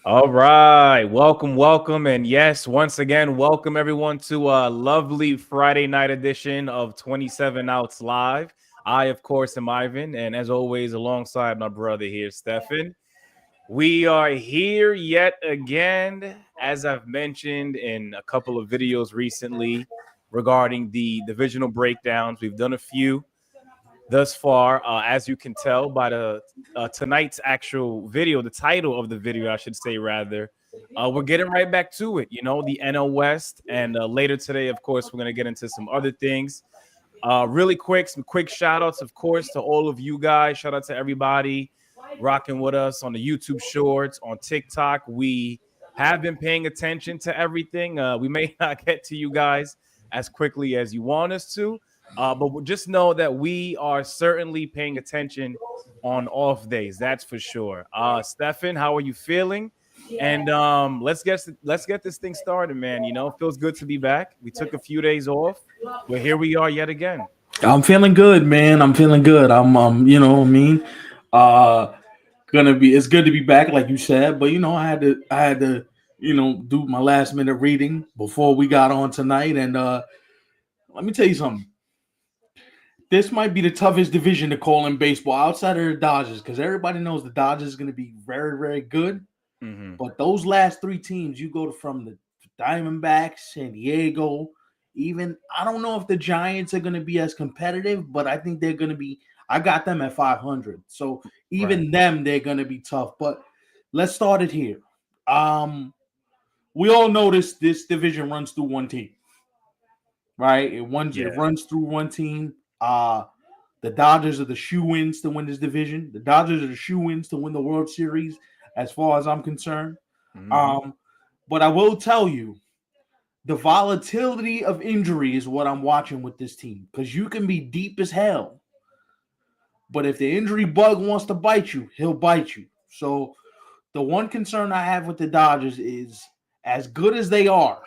All right. Welcome. And yes, once again, welcome everyone to a lovely Friday night edition of 27 Outs Live. I, of course, am Ivan. And as always, alongside my brother here, Stefan. We are here yet again, as I've mentioned in a couple of videos recently regarding the divisional breakdowns. We've done a few thus far, as you can tell by the tonight's actual video, the title of the video, I should say, rather. We're getting right back to it, the NL West. And later today, of course, we're going to get into some other things. Really quick, some quick shout outs, of course, to all of you guys. Shout out to everybody rocking with us on the YouTube shorts, on TikTok. We have been paying attention to everything. We may not get to you guys as quickly as you want us to, but just know that we are certainly paying attention on off days. That's for sure. Stefan, how are you feeling? And let's get this thing started, man. It feels good to be back. We took a few days off, but here we are yet again. I'm feeling good, man. I'm feeling good. Uh, gonna be. It's good to be back, like you said. But I had to, do my last minute reading before we got on tonight. And let me tell you something. This might be the toughest division to call in baseball outside of the Dodgers, because everybody knows the Dodgers is gonna be very, very good. Mm-hmm. But those last three teams, you go from the Diamondbacks, San Diego, even I don't know if the Giants are going to be as competitive, but I think they're going to be. I got them at 500, so Right. even them they're going to be tough. But let's start it here. We all know this division runs through one team, right? It Yeah. runs through one team. The Dodgers are the shoe-ins to win this division. The Dodgers are the shoe-ins to win the World Series, as far as I'm concerned. Mm-hmm. Um, but I will tell you, the volatility of injury is what I'm watching with this team, because you can be deep as hell, but if the injury bug wants to bite you, he'll bite you. So the one concern I have with the Dodgers is, as good as they are,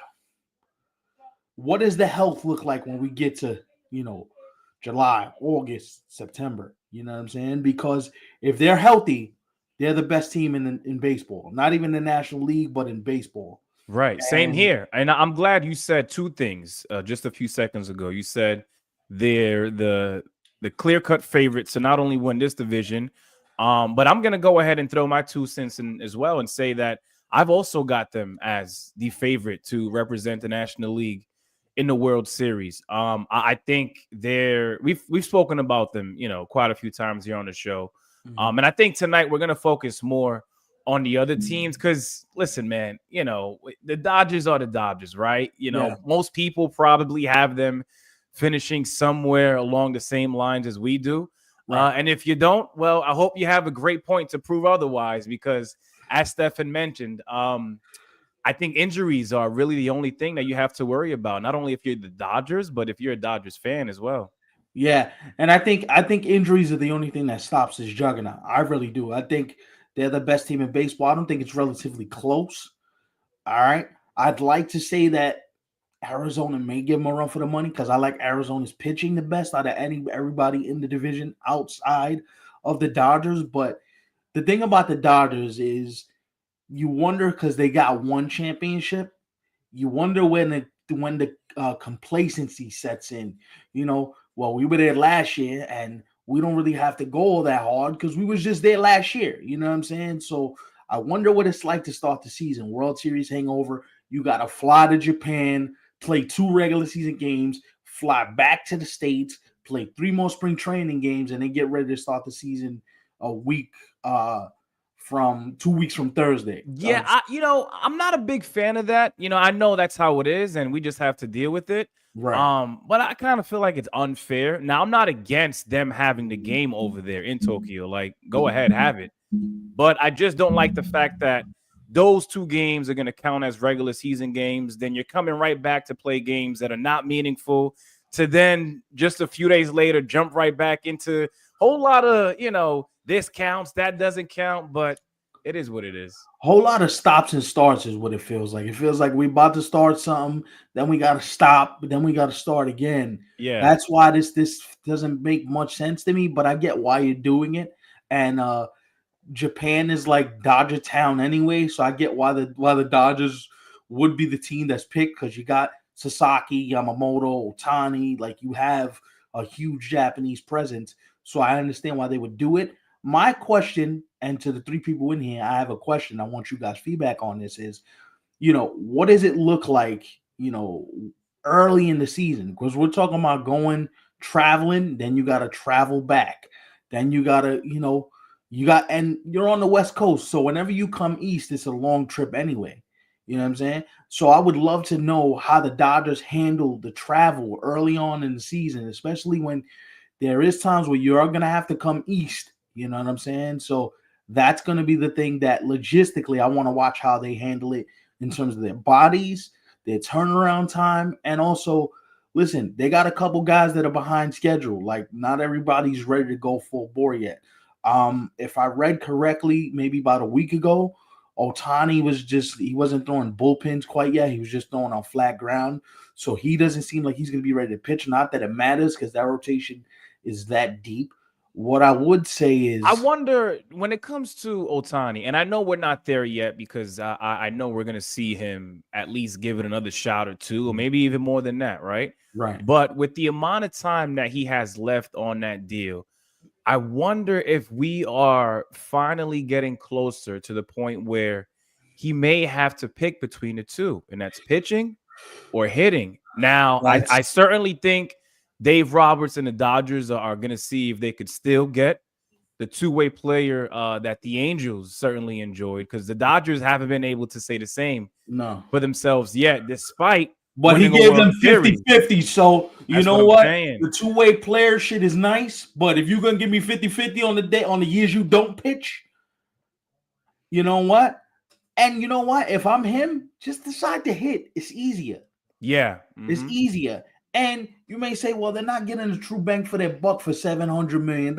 what does the health look like when we get to, July, August, September? You know what I'm saying? Because if they're healthy, they're the best team in baseball. Not even the National League, but in baseball. Right. Same And here. And I'm glad you said two things just a few seconds ago. You said they're the clear cut favorite to not only win this division, but I'm gonna go ahead and throw my 2 cents in as well and say that I've also got them as the favorite to represent the National League in the World Series. I think we've spoken about them, quite a few times here on the show. Mhm. And I think tonight we're gonna focus more on the other teams because listen, man, the Dodgers are the Dodgers, right? Yeah, Most people probably have them finishing somewhere along the same lines as we do. right. And if you don't, well, I hope you have a great point to prove otherwise because as Stefan mentioned, I think injuries are really the only thing that you have to worry about. Not only if you're the Dodgers, but if you're a Dodgers fan as well. Yeah, and I think injuries are the only thing that stops this juggernaut. I really do. I think they're the best team in baseball. I don't think it's relatively close. All right. I'd like to say that Arizona may give them a run for the money, because I like Arizona's pitching the best out of everybody in the division outside of the Dodgers. But the thing about the Dodgers is, you wonder, because they got one championship. You wonder when the complacency sets in. Well, we were there last year, and we don't really have to go that hard because we was just there last year. You know what I'm saying? So I wonder what it's like to start the season. World Series hangover. You got to fly to Japan, play 2 regular season games, fly back to the States, play 3 more spring training games, and then get ready to start the season a week from 2 weeks from Thursday. Yeah, I'm not a big fan of that. I know that's how it is, and we just have to deal with it. Right. But I kind of feel like it's unfair. Now, I'm not against them having the game over there in Tokyo. Like, go ahead, have it. But I just don't like the fact that those two games are going to count as regular season games. Then you're coming right back to play games that are not meaningful. To then just a few days later jump right back into a whole lot of this counts, that doesn't count, but it is what it is. Whole lot of stops and starts is what it feels like. It feels like we about to start something, then we got to stop, but then we got to start again. Yeah. That's why this doesn't make much sense to me, but I get why you're doing it. And Japan is like Dodger Town anyway, so I get why the Dodgers would be the team that's picked, because you got Sasaki, Yamamoto, Otani, like you have a huge Japanese presence. So I understand why they would do it. My question, and to the three people in here, I have a question. I want you guys' feedback on this is, what does it look like, early in the season? Because we're talking about going traveling, then you got to travel back. Then you got to, and you're on the West Coast. So whenever you come east, it's a long trip anyway. You know what I'm saying? So I would love to know how the Dodgers handle the travel early on in the season, especially when there is times where you are going to have to come east. You know what I'm saying? So that's going to be the thing that logistically I want to watch how they handle it in terms of their bodies, their turnaround time, and also, listen, they got a couple guys that are behind schedule. Like, not everybody's ready to go full bore yet. If I read correctly, maybe about a week ago, Otani he wasn't throwing bullpens quite yet. He was just throwing on flat ground. So he doesn't seem like he's going to be ready to pitch. Not that it matters, because that rotation is that deep. What I would say is, I wonder when it comes to Otani, and I know we're not there yet because I know we're going to see him at least give it another shot or two, or maybe even more than that, right? right. But with the amount of time that he has left on that deal, I wonder if we are finally getting closer to the point where he may have to pick between the two, and that's pitching or hitting. Now, I certainly think Dave Roberts and the Dodgers are going to see if they could still get the two-way player that the Angels certainly enjoyed, because the Dodgers haven't been able to say the same for themselves yet, despite But he winning a gave them World Series. 50-50. So you That's know what I'm what? saying. The two-way player shit is nice, but if you're gonna give me 50-50 on the years you don't pitch, you know what? And you know what? If I'm him, just decide to hit. It's easier. Yeah. It's easier. And you may say, well, they're not getting a true bang for their buck for $700 million.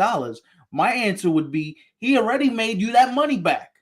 My answer would be, he already made you that money back.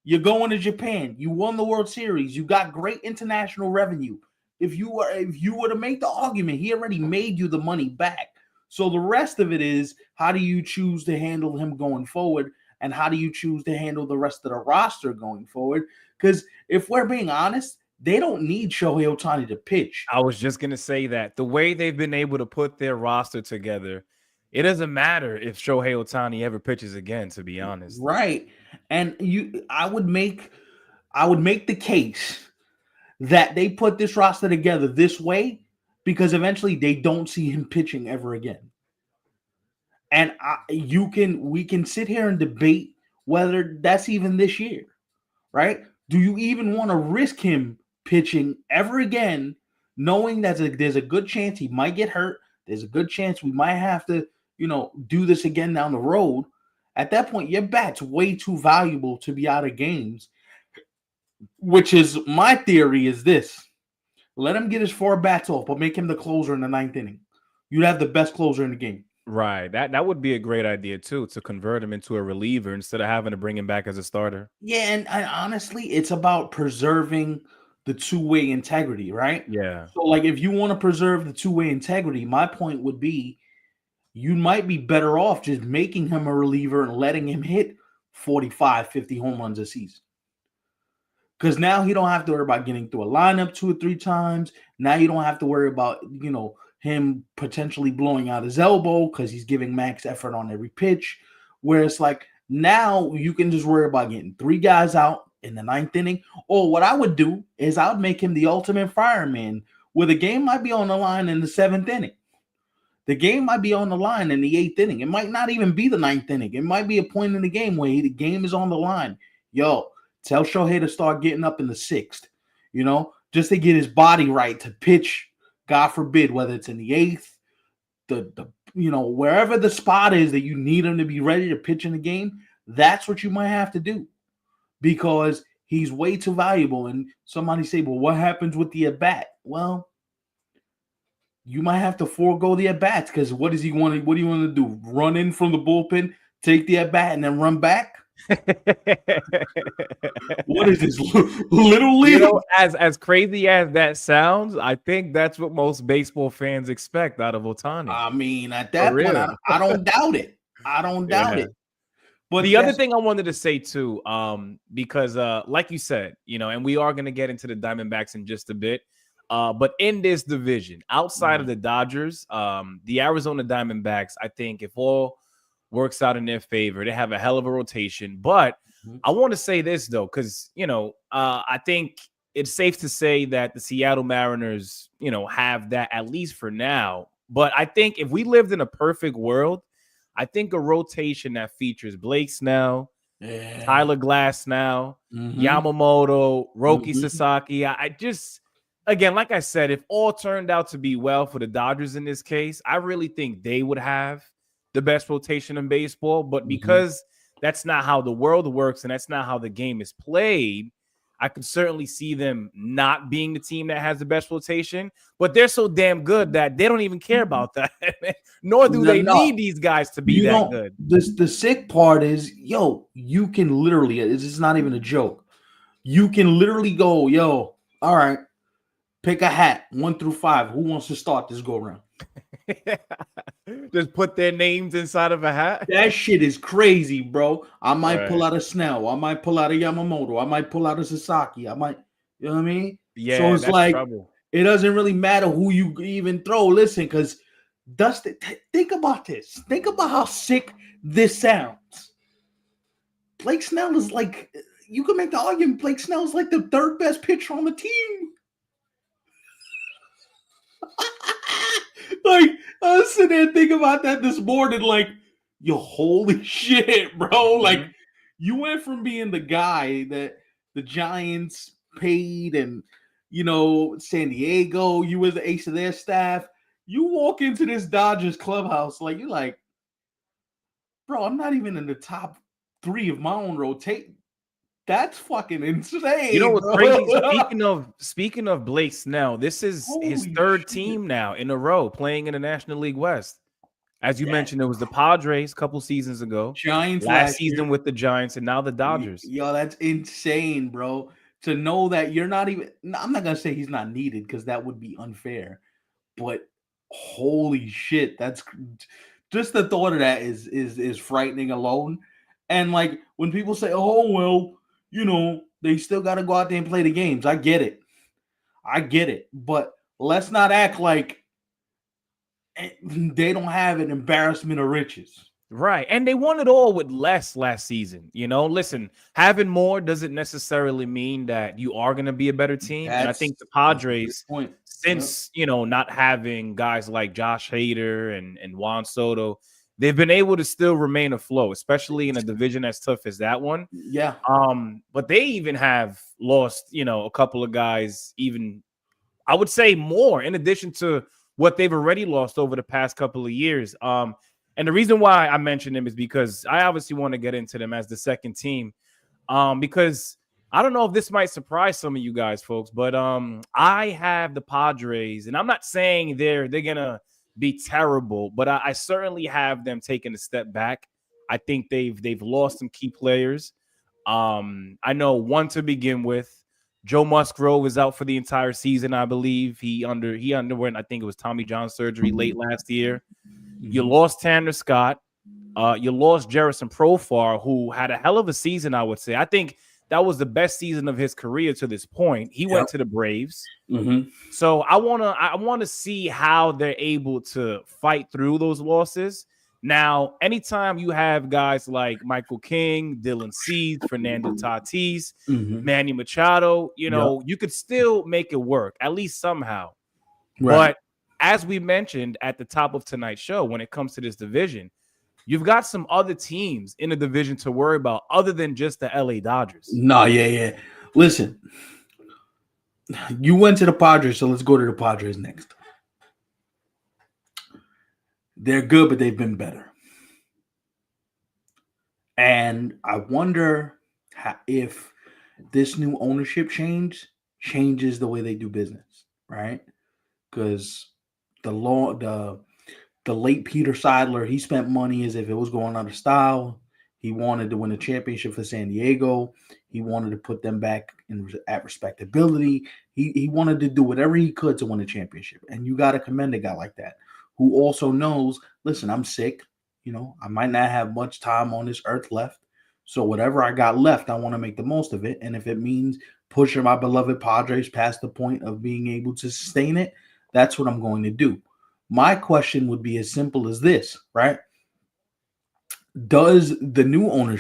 You're going to Japan. You won the World Series. You got great international revenue. If you were to make the argument, he already made you the money back. So the rest of it is, how do you choose to handle him going forward, and how do you choose to handle the rest of the roster going forward? Because if we're being honest, they don't need Shohei Ohtani to pitch. I was just going to say that the way they've been able to put their roster together, it doesn't matter if Shohei Ohtani ever pitches again, to be honest. Right. And I would make the case that they put this roster together this way because eventually they don't see him pitching ever again. And we can sit here and debate whether that's even this year, right? Do you even want to risk him pitching ever again, knowing that there's a good chance he might get hurt? There's a good chance we might have to, do this again down the road. At that point, your bat's way too valuable to be out of games, which is my theory is this. Let him get his 4 bats off, but make him the closer in the 9th inning. You'd have the best closer in the game. Right. That would be a great idea, too, to convert him into a reliever instead of having to bring him back as a starter. Yeah, and honestly, it's about preserving the two-way integrity, right? Yeah. So, like, if you want to preserve the two-way integrity, my point would be you might be better off just making him a reliever and letting him hit 45, 50 home runs a season. Because now he don't have to worry about getting through a lineup 2 or 3 times. Now you don't have to worry about, him potentially blowing out his elbow because he's giving max effort on every pitch. Where it's like, now you can just worry about getting 3 guys out in the 9th inning. Or what I would do is I would make him the ultimate fireman, where the game might be on the line in the 7th inning. The game might be on the line in the 8th inning. It might not even be the 9th inning. It might be a point in the game where the game is on the line. Yo, tell Shohei to start getting up in the 6th, just to get his body right to pitch, God forbid, whether it's in the 8th, wherever the spot is that you need him to be ready to pitch in the game, that's what you might have to do, because he's way too valuable. And somebody say, well, what happens with the at-bat? Well, you might have to forego the at-bats, because what do you want to do? Run in from the bullpen, take the at-bat, and then run back? What is this, Little League? As crazy as that sounds, I think that's what most baseball fans expect out of Ohtani. I mean, at that point, I don't doubt it. I don't doubt it. But The other thing I wanted to say too, because like you said, and we are going to get into the Diamondbacks in just a bit. But in this division, outside of the Dodgers, the Arizona Diamondbacks, I think if all works out in their favor, they have a hell of a rotation. But I want to say this though, because I think it's safe to say that the Seattle Mariners, have that at least for now. But I think if we lived in a perfect world, I think a rotation that features Blake Snell, Tyler Glass now, Yamamoto, Roki Sasaki. I just, again, like I said, if all turned out to be well for the Dodgers in this case, I really think they would have the best rotation in baseball. But because that's not how the world works and that's not how the game is played, I could certainly see them not being the team that has the best rotation, but they're so damn good that they don't even care about that. Nor do they need these guys to be that good. The sick part is, you can literally, this is not even a joke. You can literally go, all right, pick a hat, 1 through 5. Who wants to start this go round? Just put their names inside of a hat. That shit is crazy, bro. I might pull out a Snell. I might pull out a Yamamoto. I might pull out a Sasaki. You know what I mean? Yeah, so it's that's like trouble. It doesn't really matter who you even throw. Listen, because Dustin, think about this. Think about how sick this sounds. Blake Snell is like, you can make the argument Blake Snell is like the 3rd best pitcher on the team. Like, I was sitting there thinking about that this morning, like, yo, holy shit, bro. Like, you went from being the guy that the Giants paid and, San Diego, you was the ace of their staff. You walk into this Dodgers clubhouse, like, you're like, bro, I'm not even in the top 3 of my own rotate. That's fucking insane. You know what's bro? crazy? Speaking of Blake Snell, this is his 3rd team now in a row playing in the National League West. As you mentioned, it was the Padres a couple seasons ago, Giants last season with the Giants, and now the Dodgers. Yo, that's insane, bro. To know that you're not even, I'm not gonna say he's not needed because that would be unfair, but holy shit, that's just the thought of that is frightening alone. And like when people say, "Oh well, they still got to go out there and play the games," I get it, but let's not act like they don't have an embarrassment of riches. Right. And they won it all with less last season. Listen, having more doesn't necessarily mean that you are going to be a better team. And I think the Padres, since, not having guys like Josh Hader and Juan Soto, they've been able to still remain afloat, especially in a division as tough as that one. Yeah. But they even have lost, a couple of guys, even I would say more in addition to what they've already lost over the past couple of years. And the reason why I mention them is because I obviously want to get into them as the second team. Because I don't know if this might surprise some of you guys, folks, but I have the Padres, and I'm not saying they're gonna be terrible, but I certainly have them taking a step back. I think they've lost some key players. I know one to begin with. Joe Musgrove is out for the entire season, I believe. He underwent, I think it was Tommy John surgery late last year. You lost Tanner Scott. You lost Jerison Profar, who had a hell of a season, I would say. I think that was the best season of his career to this point. He went to the Braves. So I wanna see how they're able to fight through those losses. Now, anytime you have guys like Michael King, Dylan Cease, Fernando Tatis, Manny Machado, you could still make it work, at least somehow. Right. But as we mentioned at the top of tonight's show, when it comes to this division, you've got some other teams in the division to worry about other than just the LA Dodgers. No, yeah. Listen, you went to the Padres, so let's go to the Padres next. They're good, but they've been better. And I wonder if this new ownership changes the way they do business, right? Because the late Peter Seidler, he spent money as if it was going out of style. He wanted to win a championship for San Diego. He wanted to put them back at respectability. He wanted to do whatever he could to win a championship. And you got to commend a guy like that who also knows, listen, I'm sick. I might not have much time on this earth left. So whatever I got left, I want to make the most of it. And if it means pushing my beloved Padres past the point of being able to sustain it, that's what I'm going to do. My question would be as simple as this, right? Does the new owner,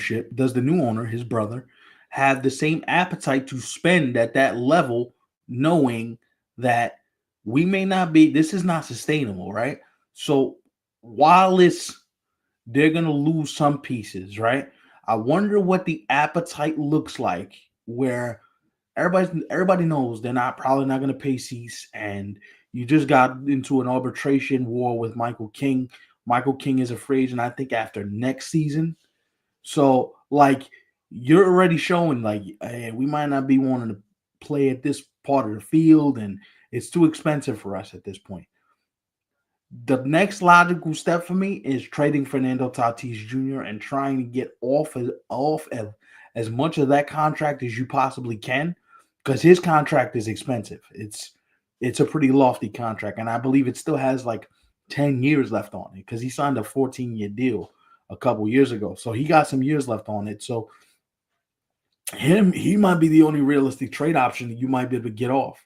his brother, have the same appetite to spend at that level, knowing that we may not be, this is not sustainable, right? So while they're gonna lose some pieces, right? I wonder what the appetite looks like where everybody knows they're not probably not gonna pay Cease, and you just got into an arbitration war with Michael King. Michael King is a free agent, I think, after next season. So, like, you're already showing, like, hey, we might not be wanting to play at this part of the field, and it's too expensive for us at this point. The next logical step for me is trading Fernando Tatis Jr. and trying to get off of as much of that contract as you possibly can, because his contract is expensive. It's a pretty lofty contract, and I believe it still has like 10 years left on it because he signed a 14-year deal a couple years ago. So he got some years left on it. So he might be the only realistic trade option that you might be able to get off.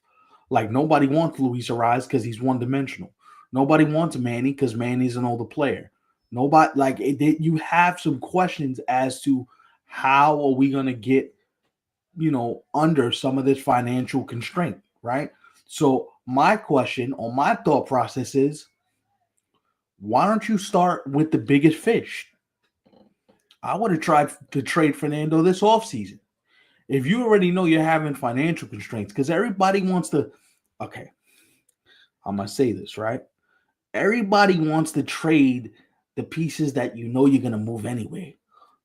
Like, nobody wants Luis Ariz because he's one dimensional. Nobody wants Manny because Manny's an older player. Nobody, like, you have some questions as to how are we going to get, under some of this financial constraint, right? So my question or my thought process is, why don't you start with the biggest fish? I would have tried to trade Fernando this offseason. If you already know you're having financial constraints, because everybody wants to, okay, I'm going to say this, right? Everybody wants to trade the pieces that you know you're going to move anyway.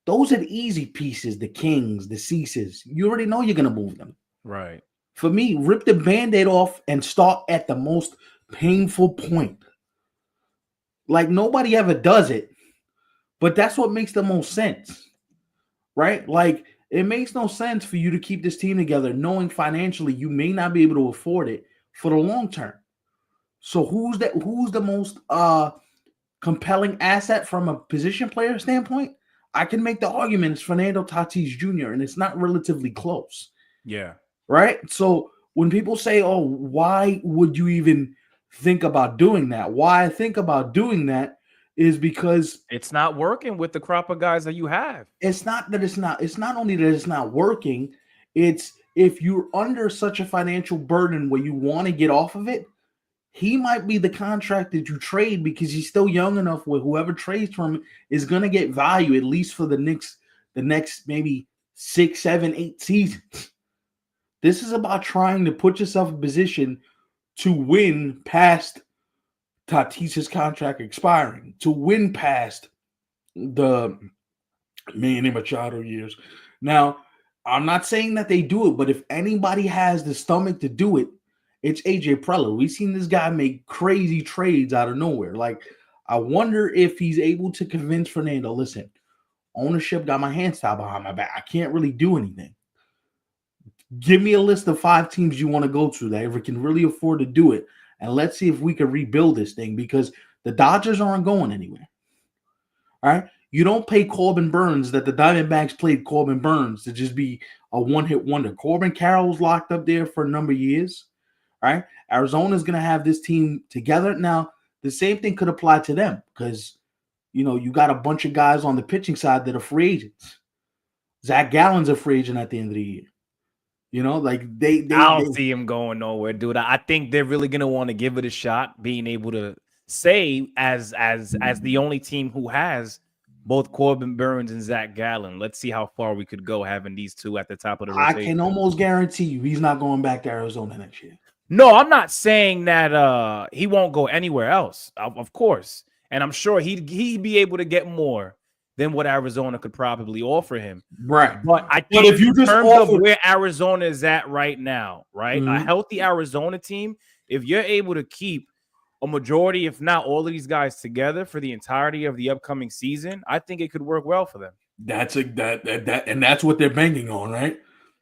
Those are the easy pieces, the Kings, the Ceases. You already know you're going to move them. Right. For me, rip the Band-Aid off and start at the most painful point. Like, nobody ever does it, but that's what makes the most sense, right? Like, it makes no sense for you to keep this team together knowing financially you may not be able to afford it for the long term. So who's the most compelling asset from a position player standpoint? I can make the argument it's Fernando Tatis Jr., and it's not relatively close. Yeah. Right? So when people say, oh, why would you even think about doing that? Why I think about doing that is because it's not working with the crop of guys that you have. It's not only that it's not working, it's if you're under such a financial burden where you want to get off of it, he might be the contract that you trade because he's still young enough where whoever trades from him is going to get value at least for the next maybe 6, 7, 8 seasons. This is about trying to put yourself in position to win past Tatis's contract expiring, to win past the Manny Machado years. Now, I'm not saying that they do it, but if anybody has the stomach to do it, it's AJ Preller. We've seen this guy make crazy trades out of nowhere. Like, I wonder if he's able to convince Fernando, listen, ownership got my hands tied behind my back. I can't really do anything. Give me a list of 5 teams you want to go to that ever can really afford to do it. And let's see if we can rebuild this thing, because the Dodgers aren't going anywhere. All right. You don't pay Corbin Burns that the Diamondbacks played Corbin Burns to just be a one-hit wonder. Corbin Carroll's locked up there for a number of years. All right. Arizona's going to have this team together. Now, the same thing could apply to them because, you got a bunch of guys on the pitching side that are free agents. Zach Gallen's a free agent at the end of the year. Like I don't see him going nowhere, dude. I think they're really gonna want to give it a shot, being able to say as the only team who has both Corbin Burns and Zach Gallen. Let's see how far we could go having these two at the top of the rotation. I can almost guarantee you he's not going back to Arizona next year. No, I'm not saying that he won't go anywhere else, of course. And I'm sure he'd be able to get more than what Arizona could probably offer him. Right. But I think if you just of where Arizona is at right now, right? Mm-hmm. A healthy Arizona team, if you're able to keep a majority, if not all of these guys together for the entirety of the upcoming season, I think it could work well for them. And that's what they're banking on, right?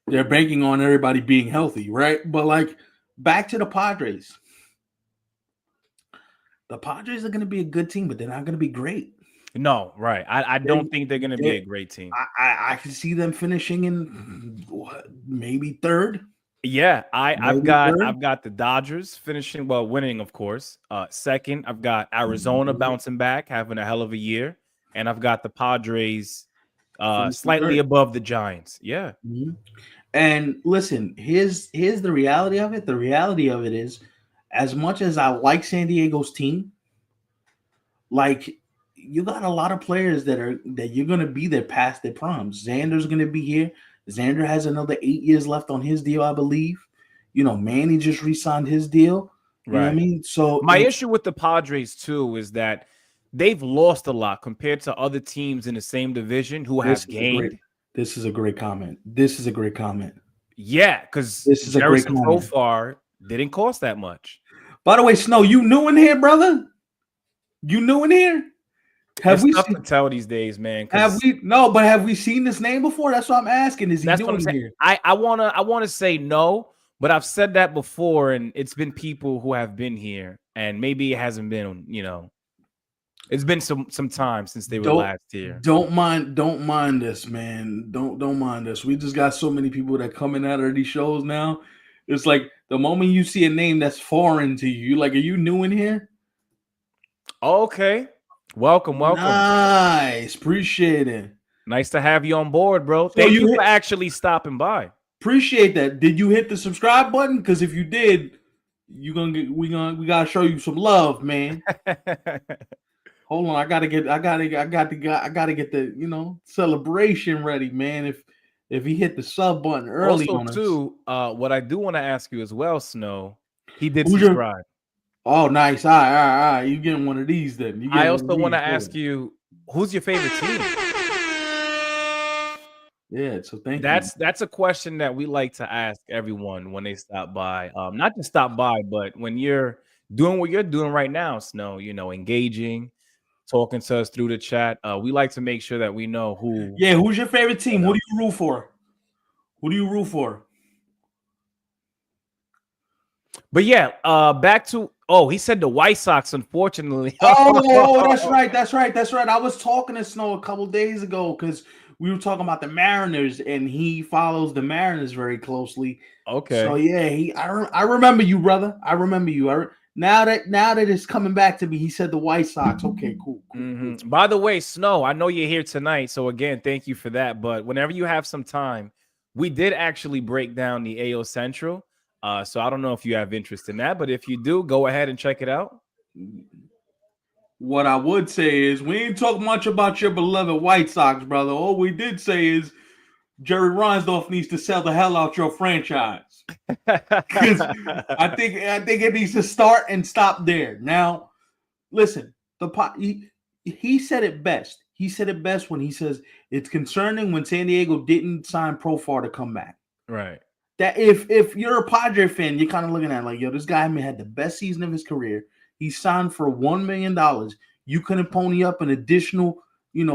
They're banking on everybody being healthy, right? But like, back to the Padres. The Padres are going to be a good team, but they're not going to be great. No, right. I They, don't think they're going to be a they, great team. I can see them finishing in maybe third. Yeah, Maybe third. I've got the Dodgers finishing, well, winning, of course. Second, I've got Arizona Mhm. bouncing back, having a hell of a year, and I've got the Padres Finishing slightly third. above the Giants. Yeah. Mhm. And listen, here's the reality of it. The reality of it is, as much as I like San Diego's team, like you got a lot of players that you're gonna be there past their primes. Xander's gonna be here. Xander has another 8 years left on his deal, I believe. Manny just re-signed his deal. You know what I Right. mean? So My issue with the Padres too is that they've lost a lot compared to other teams in the same division who this have is a great gained. this is a great comment. This is a great comment. Yeah, because This is a great Jerrison comment. Profar didn't cost that much. By the way, Snow, you new in here, brother? You new in here? Have It's we tough to seen tell these days, man, have because we no, but have we seen this name before? That's what I'm asking. Is he that's new what I'm in saying. here? I wanna say no, but I've said that before, and it's been people who have been here, and maybe it hasn't been, it's been some time since they were Don't last here. don't mind this, man. Don't mind this. We just got so many people that coming out of these shows now. It's like the moment you see a name that's foreign to you, like, are you new in here? Okay. Welcome. Nice, appreciate it. Nice to have you on board, bro. So Thank you you hit for actually stopping by. appreciate that. Did you hit the subscribe button? Because if you did, we gotta show you some love, man. Hold on, I gotta get the celebration ready, man. If he hit the sub button early Also, on us, too, what I do want to ask you as well, Snow, he did who's your subscribe. oh nice, all right. You getting one of these then? You I getting one of also want to these? ask you, who's your favorite team? Yeah, so thank you. That's a question that we like to ask everyone when they stop by. Not to stop by, but when you're doing what you're doing right now, Snow, engaging, talking to us through the chat. We like to make sure that we know who. Yeah, who's your favorite team? You Who know. do you root for? Who do you root for? But yeah, back to he said the White Sox, unfortunately. Oh, that's right. I was talking to Snow a couple days ago because we were talking about the Mariners, and he follows the Mariners very closely. So Okay. yeah, I remember you, brother. I remember you. Now that it's coming back to me, he said the White Sox. Okay, cool. By the way, Snow, I know you're here tonight, so again, thank you for that. But whenever you have some time, we did actually break down the AO Central. So I don't know if you have interest in that, but if you do, go ahead and check it out. What I would say is we ain't talk much about your beloved White Sox, brother. All we did say is Jerry Reinsdorf needs to sell the hell out your franchise. Because I think it needs to start and stop there. Now, listen, he said it best. He said it best when he says it's concerning when San Diego didn't sign Profar to come back. Right. That if you're a Padre fan, you're kind of looking at it like, yo, this guy had the best season of his career. He signed for $1 million. You couldn't pony up an additional, 10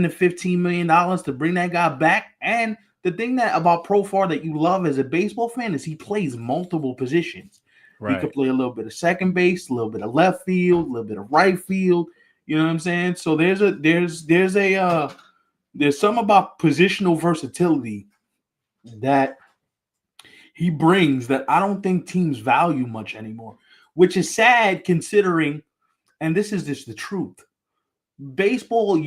to $15 million to bring that guy back. And the thing that about Profar that you love as a baseball fan is he plays multiple positions. He could Right. play a little bit of second base, a little bit of left field, a little bit of right field. You know what I'm saying? So there's some about positional versatility that he brings that I don't think teams value much anymore, which is sad considering, and this is just the truth. Baseball,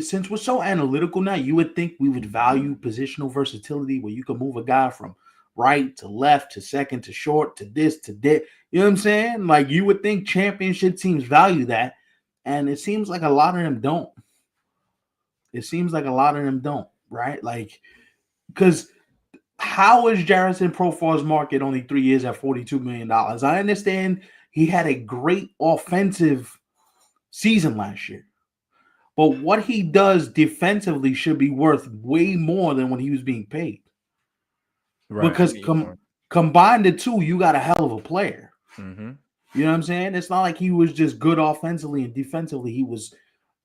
since we're so analytical now, you would think we would value positional versatility where you can move a guy from right to left to second to short to this to that. You know what I'm saying? Like you would think championship teams value that, and it seems like a lot of them don't. It seems like a lot of them don't, right? Like, because how is Jarrison Profar's market only 3 years at $42 million? I understand he had a great offensive season last year, but what he does defensively should be worth way more than what he was being paid. Right. I Because get your point. combine the two, you got a hell of a player. Mm-hmm. You know what I'm saying? It's not like he was just good offensively and defensively. He was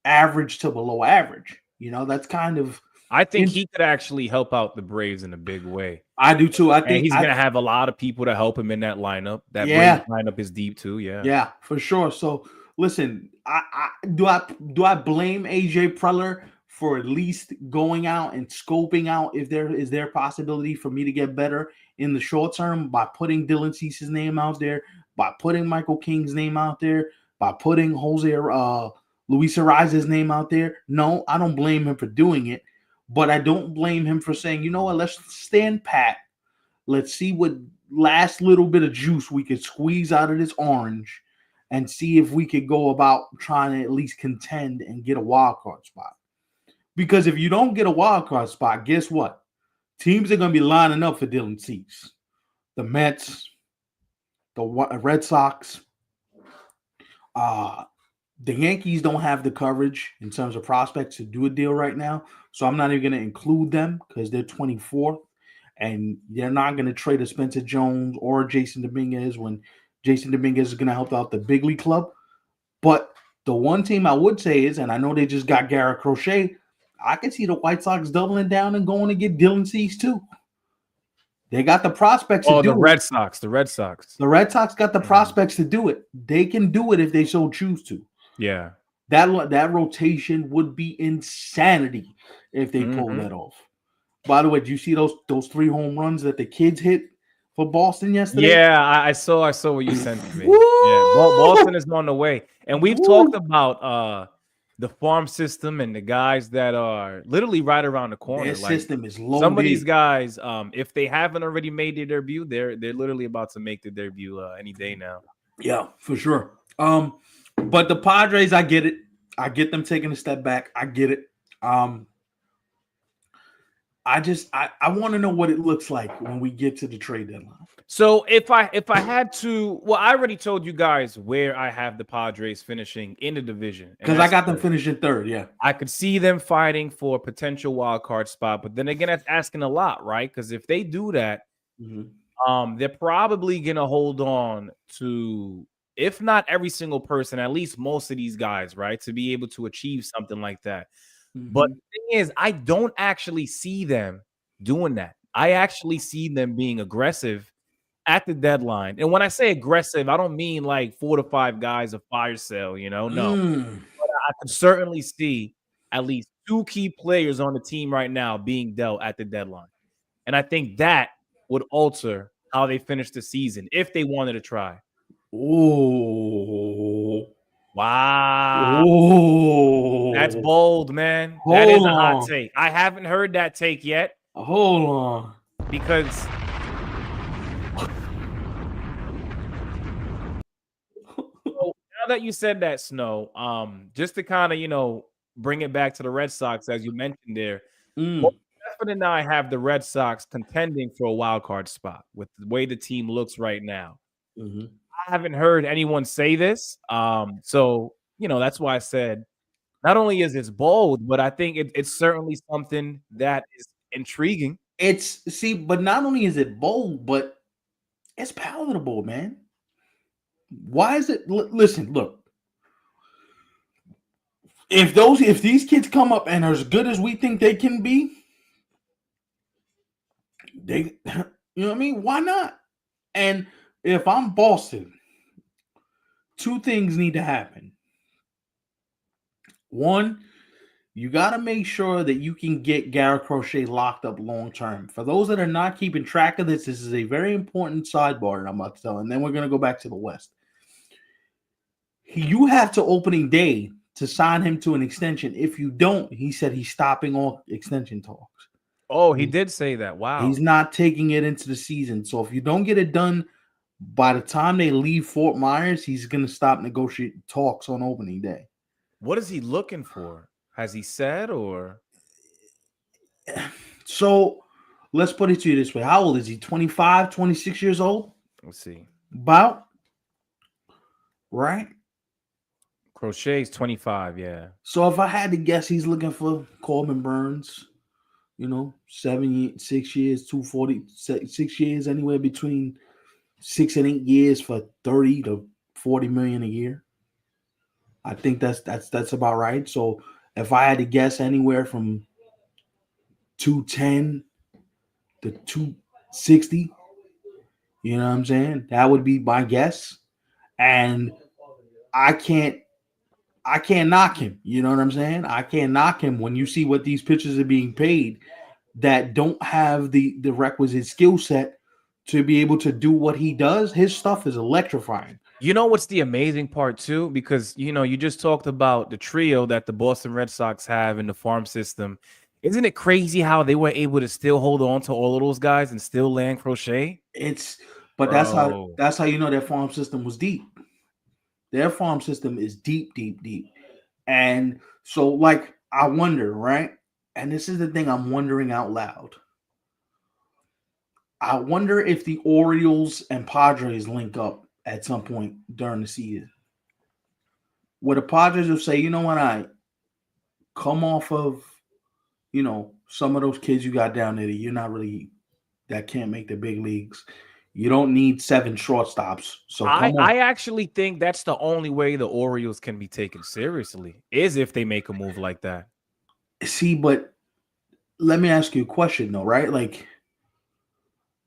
average to below average. That's kind of. I think he could actually help out the Braves in a big way. I do too. And he's going to have a lot of people to help him in that lineup. That Braves lineup is deep too. Yeah. Yeah, for sure. So listen, I blame AJ Preller for at least going out and scoping out if there is there possibility for me to get better in the short term by putting Dylan Cease's name out there, by putting Michael King's name out there, by putting Luis Ariza's name out there. No, I don't blame him for doing it, but I don't blame him for saying, you know what, let's stand pat. Let's see what last little bit of juice we could squeeze out of this orange and see if we could go about trying to at least contend and get a wild card spot. Because if you don't get a wild card spot, guess what? Teams are going to be lining up for Dylan Cease. The Mets, the Red Sox, the Yankees don't have the coverage in terms of prospects to do a deal right now. So I'm not even going to include them because they're 24th. And they're not going to trade a Spencer Jones or Jason Dominguez when Jason Dominguez is going to help out the big league club. But the one team I would say is, and I know they just got Garrett Crochet, I can see the White Sox doubling down and going to get Dylan Cease too. They got the prospects to do it. The Red Sox. The Red Sox. The Red Sox got the prospects to do it. They can do it if they so choose to. Yeah. That rotation would be insanity if they pull that off. By the way, did you see those 3 home runs that the kids hit for Boston yesterday? Yeah, I saw what you sent to me. Yeah, Boston is on the way. And we've talked about the farm system and the guys that are literally right around the corner. Their system is loaded. Some of these guys, if they haven't already made their debut, they're literally about to make their debut any day now. Yeah, for sure. But the Padres, I get it. I get them taking a step back. I get it. I want to know what it looks like when we get to the trade deadline. So if I had to, well, I already told you guys where I have the Padres finishing in the division. Because I got them finishing third, yeah. I could see them fighting for a potential wild card spot, but then again, that's asking a lot, right? Because if they do that, they're probably gonna hold on to, if not every single person, at least most of these guys, right, to be able to achieve something like that. But the thing is, I don't actually see them doing that. I actually see them being aggressive at the deadline. And when I say aggressive, I don't mean like 4 to 5 guys a fire sale, no. But I can certainly see at least 2 key players on the team right now being dealt at the deadline. And I think that would alter how they finish the season if they wanted to try. Oh. Wow. Oh. That's bold, man. That is a hot take. I haven't heard that take yet. Hold on. Because now that you said that, Snow, just to kind of, bring it back to the Red Sox, as you mentioned there, Stefan and I have the Red Sox contending for a wild card spot with the way the team looks right now. I haven't heard anyone say this. So, that's why I said not only is it bold, but I think it's certainly something that is intriguing. But not only is it bold, but it's palatable, man. Why is it? Listen, look. If these kids come up and are as good as we think they can be, you know what I mean? Why not? And if I'm Boston, 2 things need to happen. One, you got to make sure that you can get Garrett Crochet locked up long term. For those that are not keeping track of this is a very important sidebar that I'm about to tell, and then we're going to go back to the West. You have to opening day to sign him to an extension. If you don't, he said he's stopping all extension talks. Oh, he did say that. Wow. He's not taking it into the season. So if you don't get it done by the time they leave Fort Myers, he's going to stop negotiating talks on opening day. What is he looking for? Has he said or? So let's put it to you this way. How old is he? 25, 26 years old? Let's see. About. Right? Crochet's 25, yeah. So if I had to guess, he's looking for Corbin Burns, 6 years, 240, 6 years, anywhere between 6 and 8 years for 30 to 40 million a year. I think that's about right. So if I had to guess, anywhere from 210 to 260, you know what I'm saying? That would be my guess. And I can't I can't knock him. You know what I'm saying? I can't knock him when you see what these pitchers are being paid that don't have the requisite skill set to be able to do what he does. His stuff is electrifying. You know what's the amazing part too? Because you just talked about the trio that the Boston Red Sox have in the farm system. Isn't it crazy how they were able to still hold on to all of those guys and still land Crochet? It's but Bro. that's how you know their farm system was deep. Their farm system is deep, deep, deep. And so like I wonder, right? And this is the thing I'm wondering out loud. I wonder if the Orioles and Padres link up at some point during the season. Where the Padres will say, you know what, I come off of, some of those kids you got down there that you're not really that can't make the big leagues. You don't need 7 shortstops. So I come on. I actually think that's the only way the Orioles can be taken seriously is if they make a move like that. See, but let me ask you a question though, right? Like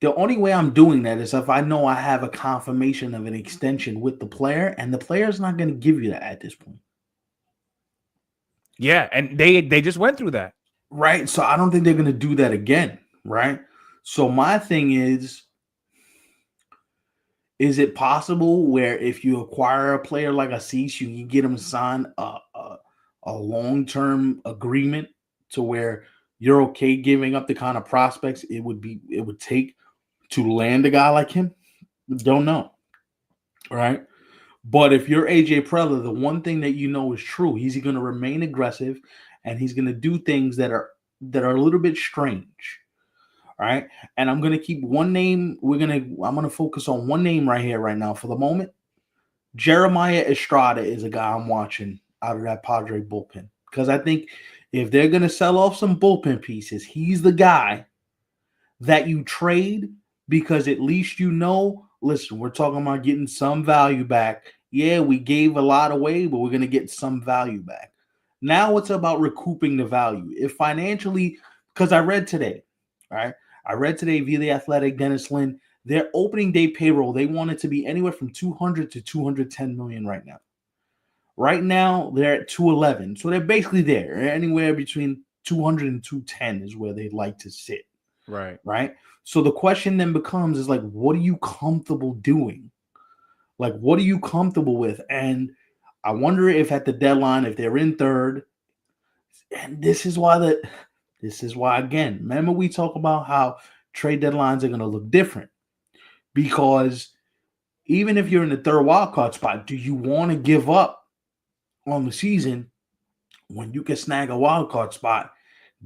the only way I'm doing that is if I know I have a confirmation of an extension with the player, and the player's not going to give you that at this point. Yeah, and they just went through that. Right? So I don't think they're going to do that again, right? So my thing is it possible where if you acquire a player like a Cease, you can get him signed a long-term agreement to where you're okay giving up the kind of prospects it would take to land a guy like him? Don't know. Right? But if you're AJ Preller, the one thing that you know is true, he's going to remain aggressive and he's going to do things that are a little bit strange. All right. And I'm gonna keep one name. I'm gonna focus on one name right here, right now, for the moment. Jeremiah Estrada is a guy I'm watching out of that Padre bullpen. Because I think if they're gonna sell off some bullpen pieces, he's the guy that you trade because at least listen, we're talking about getting some value back. Yeah, we gave a lot away, but we're gonna get some value back. Now it's about recouping the value. If financially, because I read today, right? I read today via the Athletic, Dennis Lynn, their opening day payroll, they want it to be anywhere from 200 to 210 million right now. Right now, they're at 211. So they're basically there. Anywhere between 200 and 210 is where they'd like to sit. Right. Right? So the question then becomes is like, what are you comfortable doing? Like, what are you comfortable with? And I wonder if at the deadline, if they're in third, and this is why again, remember we talk about how trade deadlines are going to look different because even if you're in the third wild card spot, do you want to give up on the season when you can snag a wild card spot,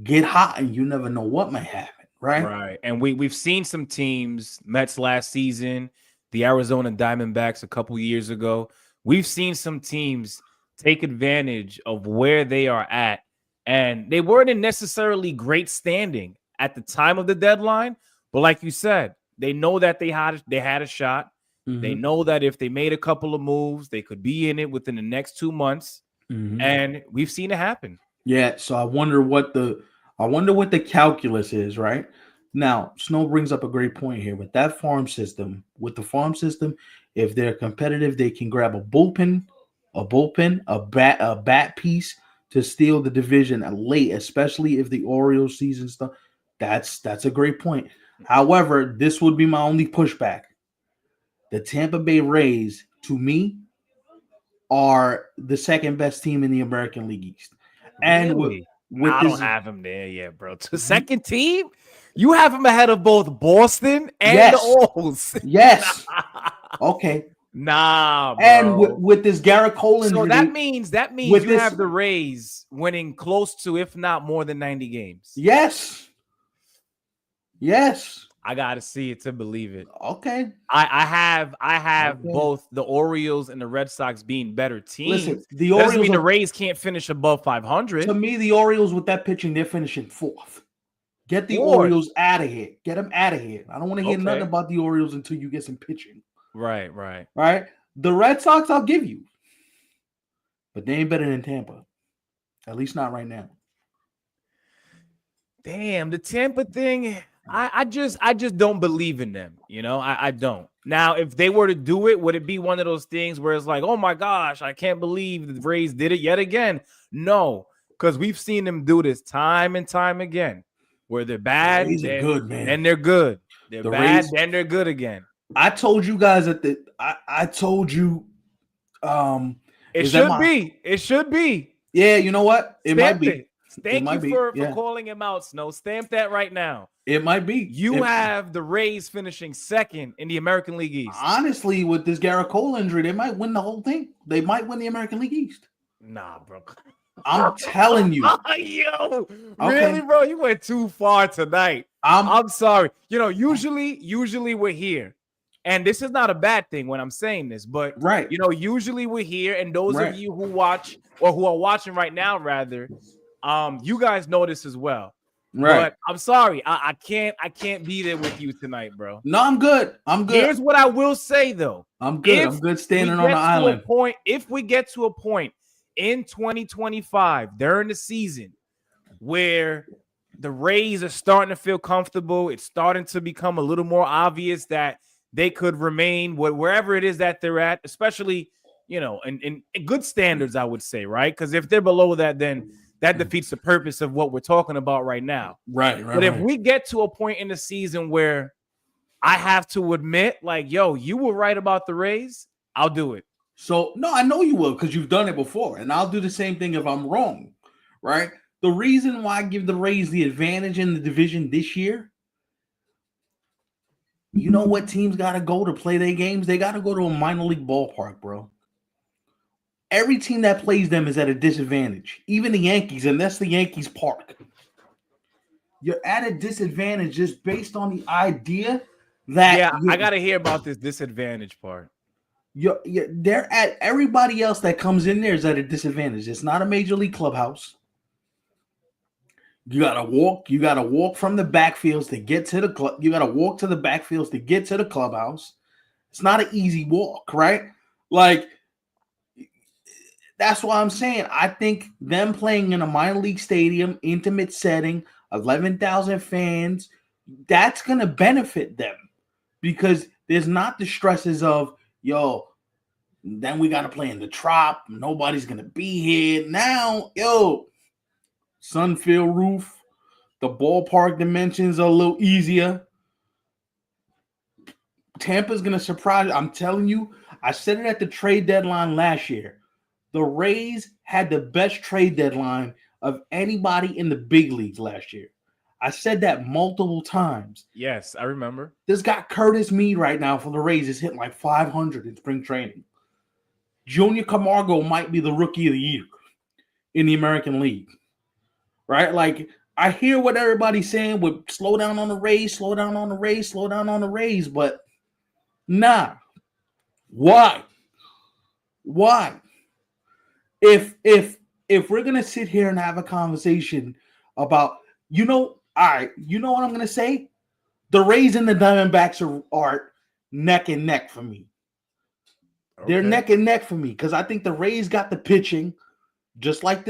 get hot, and you never know what may happen, right? Right. And we've seen some teams, Mets last season, the Arizona Diamondbacks a couple years ago. We've seen some teams take advantage of where they are at, and they weren't in necessarily great standing at the time of the deadline. But like you said, they know that they had a shot. They know that if they made a couple of moves, they could be in it within the next 2 months. And we've seen it happen. Yeah, so I wonder what the calculus is, right? Now, Snow brings up a great point here with that farm system. With the farm system, if they're competitive, they can grab a bat piece to steal the division late, especially if the Orioles season stuff. That's a great point. However, this would be my only pushback. The Tampa Bay Rays, to me, are the second best team in the American League East. And Really? with I don't this, have him there yet, bro. To second team? You have him ahead of both Boston and the yes, Olds. yes, okay. Nah, And bro. with this Garrett Cole So injury, that means with you this, have the Rays winning close to, if not more than 90 games. yes, yes, I gotta see it to believe it. okay, I have okay. both the Orioles and the Red Sox being better Listen, teams. the That doesn't Orioles mean the are, Rays can't finish above to 500. me, the Orioles with that pitching, they're finishing fourth. Get the Fourth. Orioles out of here. Get them out of here. I don't want to hear nothing Okay. about the Orioles until you get some pitching. Right, right. Right? The Red Sox, I'll give you, but they ain't better than Tampa. At least not right now. Damn, the Tampa thing. I just don't believe in them. I don't. Now, if they were to do it, would it be one of those things where it's like, oh my gosh, I can't believe the Rays did it yet again? No, because we've seen them do this time and time again, where they're The bad, Rays are good, man. then they're good. They're The bad, Rays. then they're good again. I told you guys I told you. It should be. It should be. Yeah, you know what? It might be. It. Thank you for calling him out, Snow. Stamp that right now. It might be. You have the Rays finishing second in the American League East. Honestly, with this Garrett Cole injury, they might win the whole thing. They might win the American League East. Nah, bro. I'm telling you. Yo, really, bro? You went too far tonight. I'm sorry. You know, usually we're here. And this is not a bad thing when I'm saying this, but you know, usually we're here, and those of you who watch or who are watching right now, rather, you guys know this as well. Right. But I'm sorry, I can't be there with you tonight, bro. No, I'm good. Here's what I will say though. I'm good standing on the island. If we get to a point in 2025 during the season where the Rays are starting to feel comfortable, it's starting to become a little more obvious that they could remain wherever it is that they're at, especially, you know, in good standards, I would say, right? Because if they're below that, then that defeats the purpose of what we're talking about right now. Right. But if we get to a point in the season where I have to admit, like, yo, you were right about the Rays, I'll do it. So, no, I know you will because you've done it before, and I'll do the same thing if I'm wrong, right? The reason why I give the Rays the advantage in the division this year, you know what teams got to go to play their games? They got to go to a minor league ballpark, bro. Every team that plays them is at a disadvantage. Even the Yankees, and that's the Yankees park. You're at a disadvantage just based on the idea that I got to hear about this disadvantage part. They're at everybody else that comes in there is at a disadvantage. It's not a major league clubhouse. You gotta walk from the backfields to get to the club. You gotta walk to the backfields to get to the clubhouse. It's not an easy walk, right? Like, that's why I'm saying I think them playing in a minor league stadium, intimate setting, 11,000 fans, that's gonna benefit them because there's not the stresses of, yo, then we got to play in the Trop. Nobody's going to be here. Now, yo, Sunfield roof. The ballpark dimensions are a little easier. Tampa's going to surprise you. I'm telling you, I said it at the trade deadline last year. The Rays had the best trade deadline of anybody in the big leagues last year. I said that multiple times. Yes, I remember. This guy Curtis Mead right now for the Rays is hitting like 500 in spring training. Junior Camargo might be the rookie of the year in the American League. Right? Like, I hear what everybody's saying with slow down on the Rays, slow down on the Rays, slow down on the Rays, but nah. Why? If we're gonna sit here and have a conversation about, all right, you know what I'm going to say? The Rays and the Diamondbacks are neck and neck for me. Okay. They're neck and neck for me because I think the Rays got the pitching just like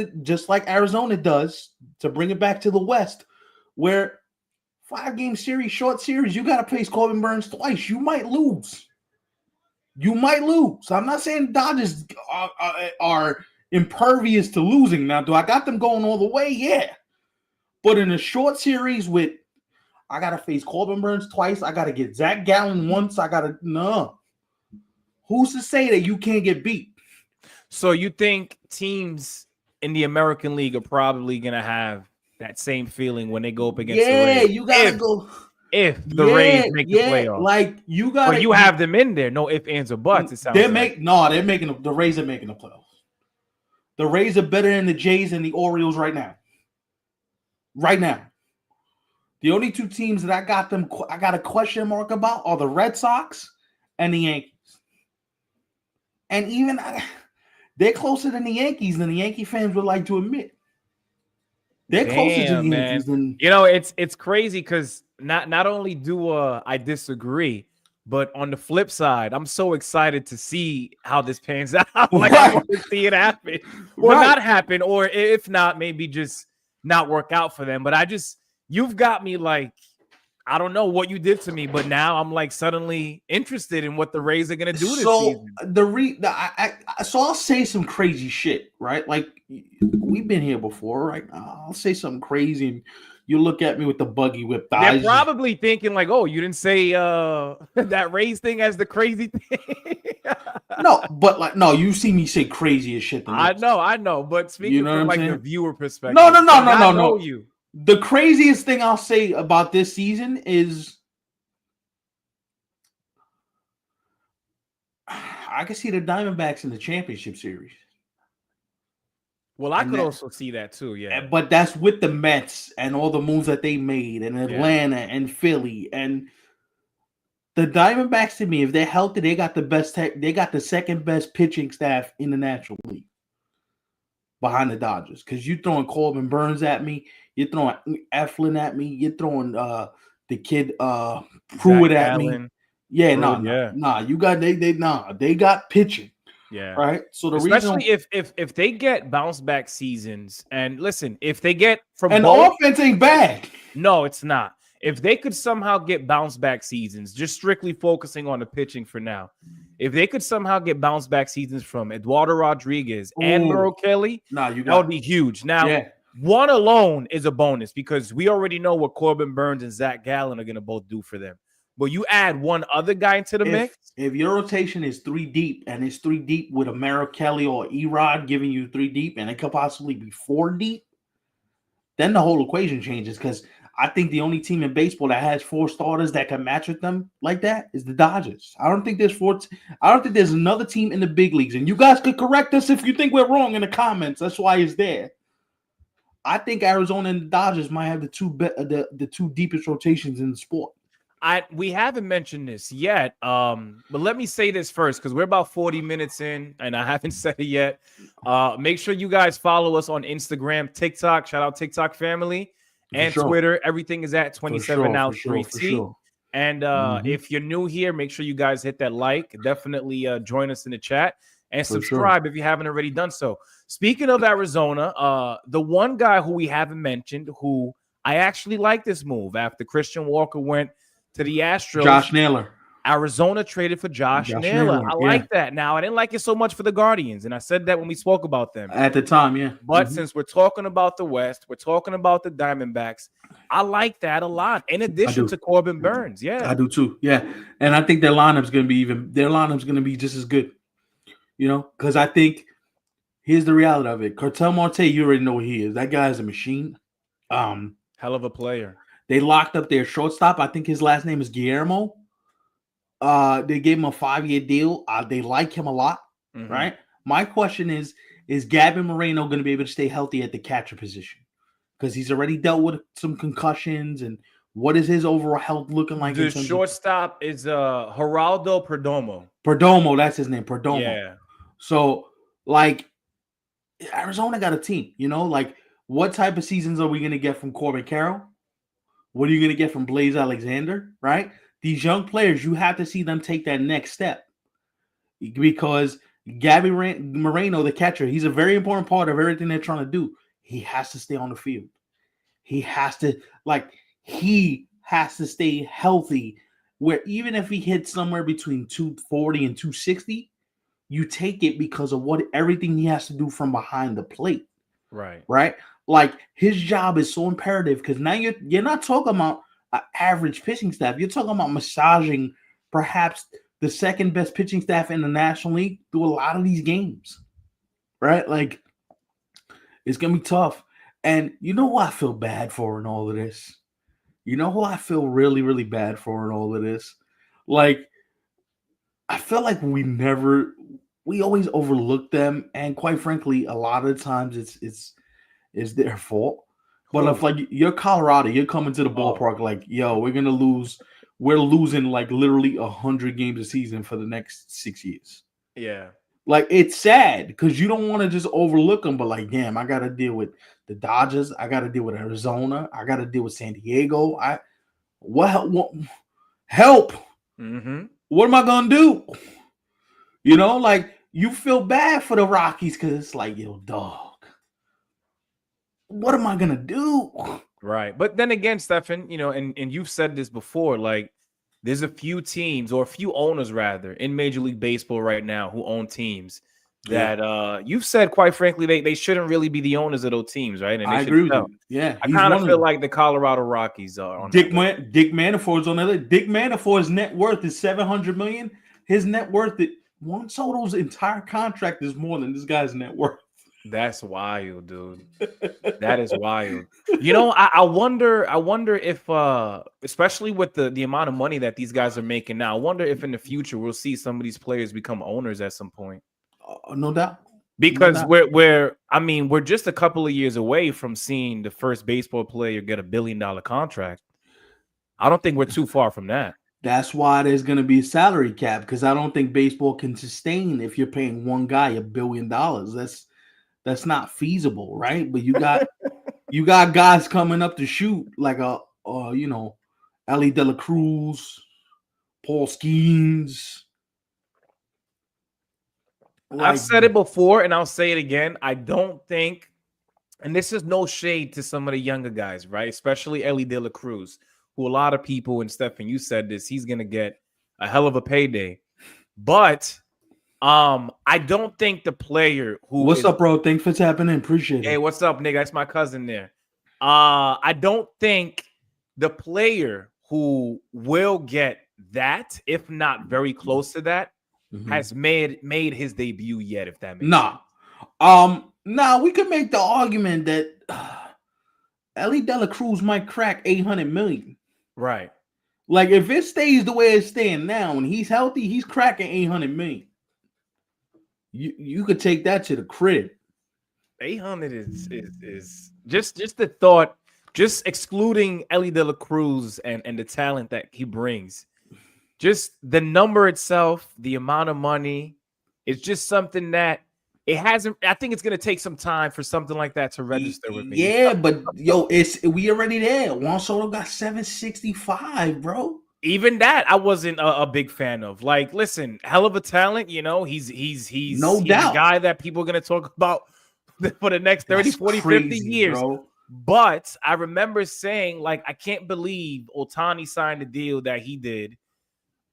Arizona does to bring it back to the West, where 5-game series, short series, you got to face Corbin Burns twice. You might lose. I'm not saying Dodgers are impervious to losing. Now, do I got them going all the way? Yeah. But in a short series I got to face Corbin Burns twice. I got to get Zach Gallen once. No. Who's to say that you can't get beat? So you think teams in the American League are probably going to have that same feeling when they go up against the Rays? Yeah, you got to go. If the Rays make the playoffs. Like, you got to. Or you have them in there. No ifs, ands, or buts. It sounds the Rays are making the playoffs. The Rays are better than the Jays and the Orioles right now. Right now. The only two teams that I got a question mark about are the Red Sox and the Yankees. And even they're closer than the Yankees than the Yankee fans would like to admit. They're closer to the Yankees than, you know, it's crazy because not only do I disagree, but on the flip side, I'm so excited to see how this pans out. Like, I want to see it happen. Or not happen, or if not, maybe just not work out for them. But you've got me like, I don't know what you did to me, but now I'm like suddenly interested in what the Rays are gonna do this So season. so I'll say some crazy shit, right? Like we've been here before, right? I'll say something crazy, and you look at me with the buggy whip They're eyes. probably thinking like, "Oh, you didn't say that Rays thing as the crazy thing." No, but like no, you see me say crazier shit than this. I know, but You speaking know what from I'm like the saying? viewer No, perspective, no, no, like no, I no, know no. you. The craziest thing I'll say about this season is I can see the Diamondbacks in the championship series. Well, I And could that, also see that too. Yeah, but that's with the Mets and all the moves that they made, and yeah. Atlanta and Philly and the Diamondbacks. To me, if they're healthy, they got the best. They got the second best pitching staff in the National League behind the Dodgers. Because you throwing Corbin Burns at me, you're throwing Eflin at me, you're throwing the kid Zach Pruitt at me. Gallen, Yeah, Pruitt, yeah, You got they got pitching. yeah. Right. So the reason Especially if they get bounce back seasons, and listen, if they get from and the both, offense ain't bad. no, it's not. If they could somehow get bounce back seasons, just strictly focusing on the pitching for now, if they could somehow get bounce back seasons from Eduardo Rodriguez and Ooh, Merrill Kelly, you that would got be huge. Now, yeah. one alone is a bonus because we already know what Corbin Burns and Zach Gallen are going to both do for them. But you add one other guy into the mix. If your rotation is 3 deep and it's 3 deep with a Merrill Kelly or Erod giving you 3 deep, and it could possibly be 4 deep, then the whole equation changes. Because I think the only team in baseball that has 4 starters that can match with them like that is the Dodgers. I don't think there's I don't think there's another team in the big leagues, and you guys could correct us if you think we're wrong in the comments. That's why it's there. I think Arizona and the Dodgers might have the two deepest rotations in the sport. We haven't mentioned this yet, but let me say this first because we're about 40 minutes in and I haven't said it yet. Make sure you guys follow us on Instagram, TikTok. Shout out TikTok family and sure. Twitter. Everything is at 27 out 3T. Sure. And if you're new here, make sure you guys hit that like. Definitely join us in the chat and subscribe if you haven't already done so. Speaking of Arizona, the one guy who we haven't mentioned, who I actually like this move after Christian Walker went to the Astros. Josh Naylor. Arizona traded for Josh Naylor. I like that. Now, I didn't like it so much for the Guardians, and I said that when we spoke about them. At the time, yeah. But since we're talking about the West, we're talking about the Diamondbacks, I like that a lot. In addition to Corbin Burns, yeah. I do too, yeah. And I think their lineup's going to be just as good, because I think here's the reality of it. Cartel Marte, you already know what he is. That guy is a machine. Hell of a player. They locked up their shortstop. I think his last name is Guillermo. They gave him a 5-year deal. They like him a lot, right? My question is Gavin Moreno going to be able to stay healthy at the catcher position? Because he's already dealt with some concussions, and what is his overall health looking like? The shortstop is Geraldo Perdomo. Perdomo, that's his name, Perdomo. Yeah. So, like, Arizona got a team, like, what type of seasons are we going to get from Corbin Carroll? What are you going to get from Blaze Alexander, right? These young players, you have to see them take that next step because Gabby Moreno, the catcher, he's a very important part of everything they're trying to do. He has to stay on the field. He has to stay healthy, where even if he hits somewhere between 240 and 260, you take it because of everything he has to do from behind the plate. Right. Like, his job is so imperative because now you're not talking about an average pitching staff. You're talking about massaging perhaps the second best pitching staff in the National League through a lot of these games, right? Like, it's going to be tough. And you know who I feel bad for in all of this? You know who I feel really, really bad for in all of this? Like, I feel like we always overlook them. And quite frankly, a lot of the times it's their fault. But if, like, you're Colorado, you're coming to the ballpark like, yo, we're losing like literally 100 games a season for the next 6 years. Yeah. Like, it's sad because you don't want to just overlook them, but like, damn, I got to deal with the Dodgers. I got to deal with Arizona. I got to deal with San Diego. What help? What am I going to do? Like, you feel bad for the Rockies because it's like, yo, dog, what am I going to do? Right. But then again, Stefan, and you've said this before, like there's a few teams or a few owners rather in Major League Baseball right now who own teams Yeah, that you've said, quite frankly, they shouldn't really be the owners of those teams, right? And they I should agree with sell. you. Yeah, I he's kind one of of feel them. like the Colorado Rockies are on that list. Dick Manafort's on that list. Dick Manafort's net worth is $700 million. His net worth, Juan Soto's entire contract is more than this guy's net worth. That's wild, dude. That is wild. I wonder if especially with the amount of money that these guys are making now, I wonder if in the future we'll see some of these players become owners at some point. No doubt. No Because doubt. we're just a couple of years away from seeing the first baseball player get $1 billion contract. I don't think we're too far from that. That's why there's going to be a salary cap, because I don't think baseball can sustain if you're paying one guy $1 billion. That's not feasible, right? But you got guys coming up to shoot like Ellie De La Cruz, Paul Skeens. I've said it before and I'll say it again. I don't think, and this is no shade to some of the younger guys, right? Especially Ellie De La Cruz, who a lot of people, and Stefan, you said this, he's gonna get a hell of a payday. But I don't think the player who What's up, bro? Thanks for tapping in. Appreciate it. Hey, what's up, nigga? That's my cousin there. I don't think the player who will get that, if not very close to that, has made his debut yet, if that makes sense. We could make the argument that Ellie De La Cruz might crack 800 million. Right. Like if it stays the way it's staying now, and he's healthy, he's cracking 800 million. You could take that to the crib. 800 is just the thought, just excluding Ellie De La Cruz and the talent that he brings. Just the number itself, the amount of money, it's just something that it hasn't. I think it's going to take some time for something like that to register with me. Yeah, but we already there. Juan Soto got 765, bro. Even that, I wasn't a big fan of. Like, listen, hell of a talent. He's no doubt a guy that people are going to talk about for the next 30, That's 40, crazy, 50 years. Bro. But I remember saying, like, I can't believe Ohtani signed the deal that he did.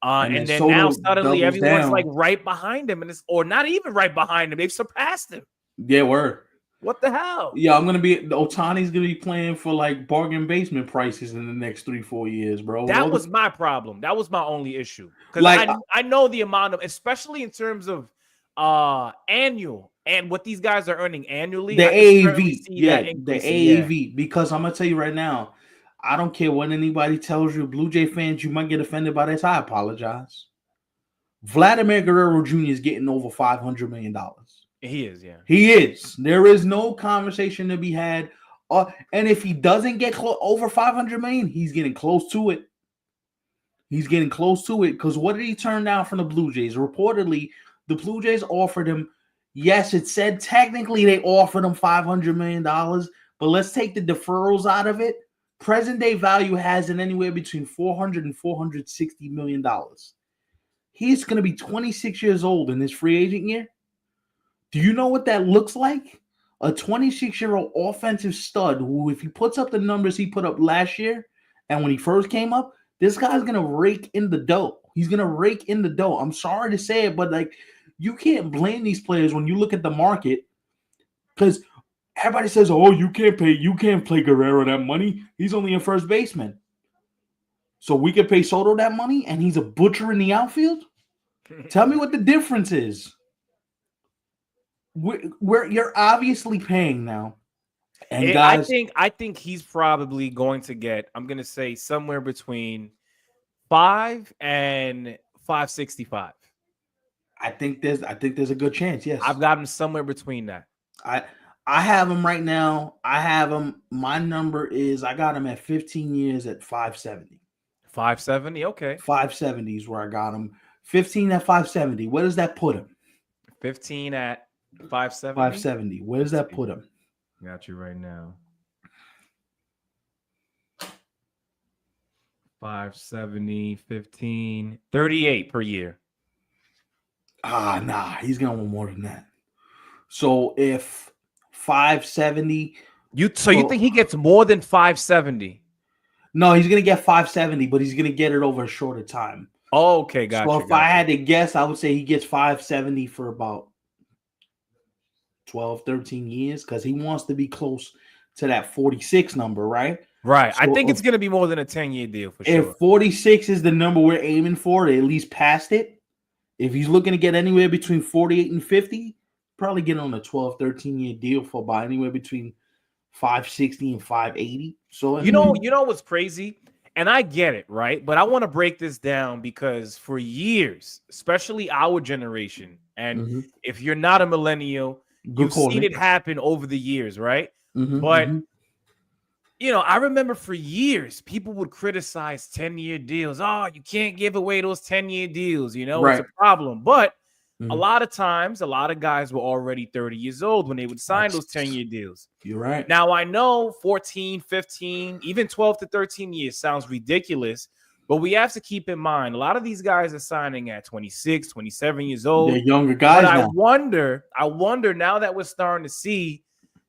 And then Soto now suddenly everyone's down. like right behind him, or not even right behind him. They've surpassed him. Yeah, word. What the hell? Yeah, Ohtani's gonna be playing for like bargain basement prices in the next 3-4 years, bro. That was my problem. That was my only issue. Because like, I know the amount of, especially in terms of annual and what these guys are earning annually. The AAV, the AAV. Yeah. Because I'm gonna tell you right now, I don't care what anybody tells you. Blue Jay fans, you might get offended by this. I apologize. Vladimir Guerrero Jr. is getting over $500 million. He is, yeah. He is. There is no conversation to be had. And if he doesn't get over $500 million, he's getting close to it. He's getting close to it. Because what did he turn down from the Blue Jays? Reportedly, the Blue Jays offered him, yes, it said technically they offered him $500 million, but let's take the deferrals out of it. Present day value has it anywhere between $400 and $460 million. He's going to be 26 years old in his free agent year. Do you know what that looks like? A 26-year-old offensive stud who, if he puts up the numbers he put up last year and when he first came up, this guy's going to rake in the dough. He's going to rake in the dough. I'm sorry to say it, but like you can't blame these players when you look at the market because everybody says, oh, you can't play Guerrero that money. He's only a first baseman. So we can pay Soto that money and he's a butcher in the outfield? Tell me what the difference is. You're obviously paying now. And guys, I think he's probably going to get, I'm going to say somewhere between 5 and 565. I think there's a good chance. Yes. I've got him somewhere between that. I have him right now. I have him. My number is I got him at 15 years at 570. 570, okay. 570 is where I got him. 15 at 570. Where does that put him? 15 at 570. 570. Where does that put him? Got you right now. 570, 15, 38 per year. Nah, he's gonna want more than that. So if 570 So you think he gets more than 570? No, he's gonna get 570, but he's gonna get it over a shorter time. Oh, okay, So gotcha, if I gotcha. had to guess, I would say he gets 570 for about 12, 13 years because he wants to be close to that 46 number, right? Right. I think So it's going to be more than a 10-year deal for if sure. 46 is the number we're aiming for, at least past it, if he's looking to get anywhere between 48 and 50, probably get on a 12, 13-year deal for about anywhere between 560 and 580. So You know what's crazy? And I get it, right? But I want to break this down because for years, especially our generation, and if you're not a millennial, good you've call, seen Nick. it happen over the years, right? But Mm-hmm. I remember for years people would criticize 10-year deals. Oh, you can't give away those 10-year deals. It's a Right. problem. But a Mhm. lot of times, a lot of guys were already 30 years old when they would sign those 10-year deals. You're right. Now, I know 14, 15, even 12 to 13 years sounds ridiculous, but we have to keep in mind a lot of these guys are signing at 26, 27 years old. They're younger But guys I now. wonder now that we're starting to see,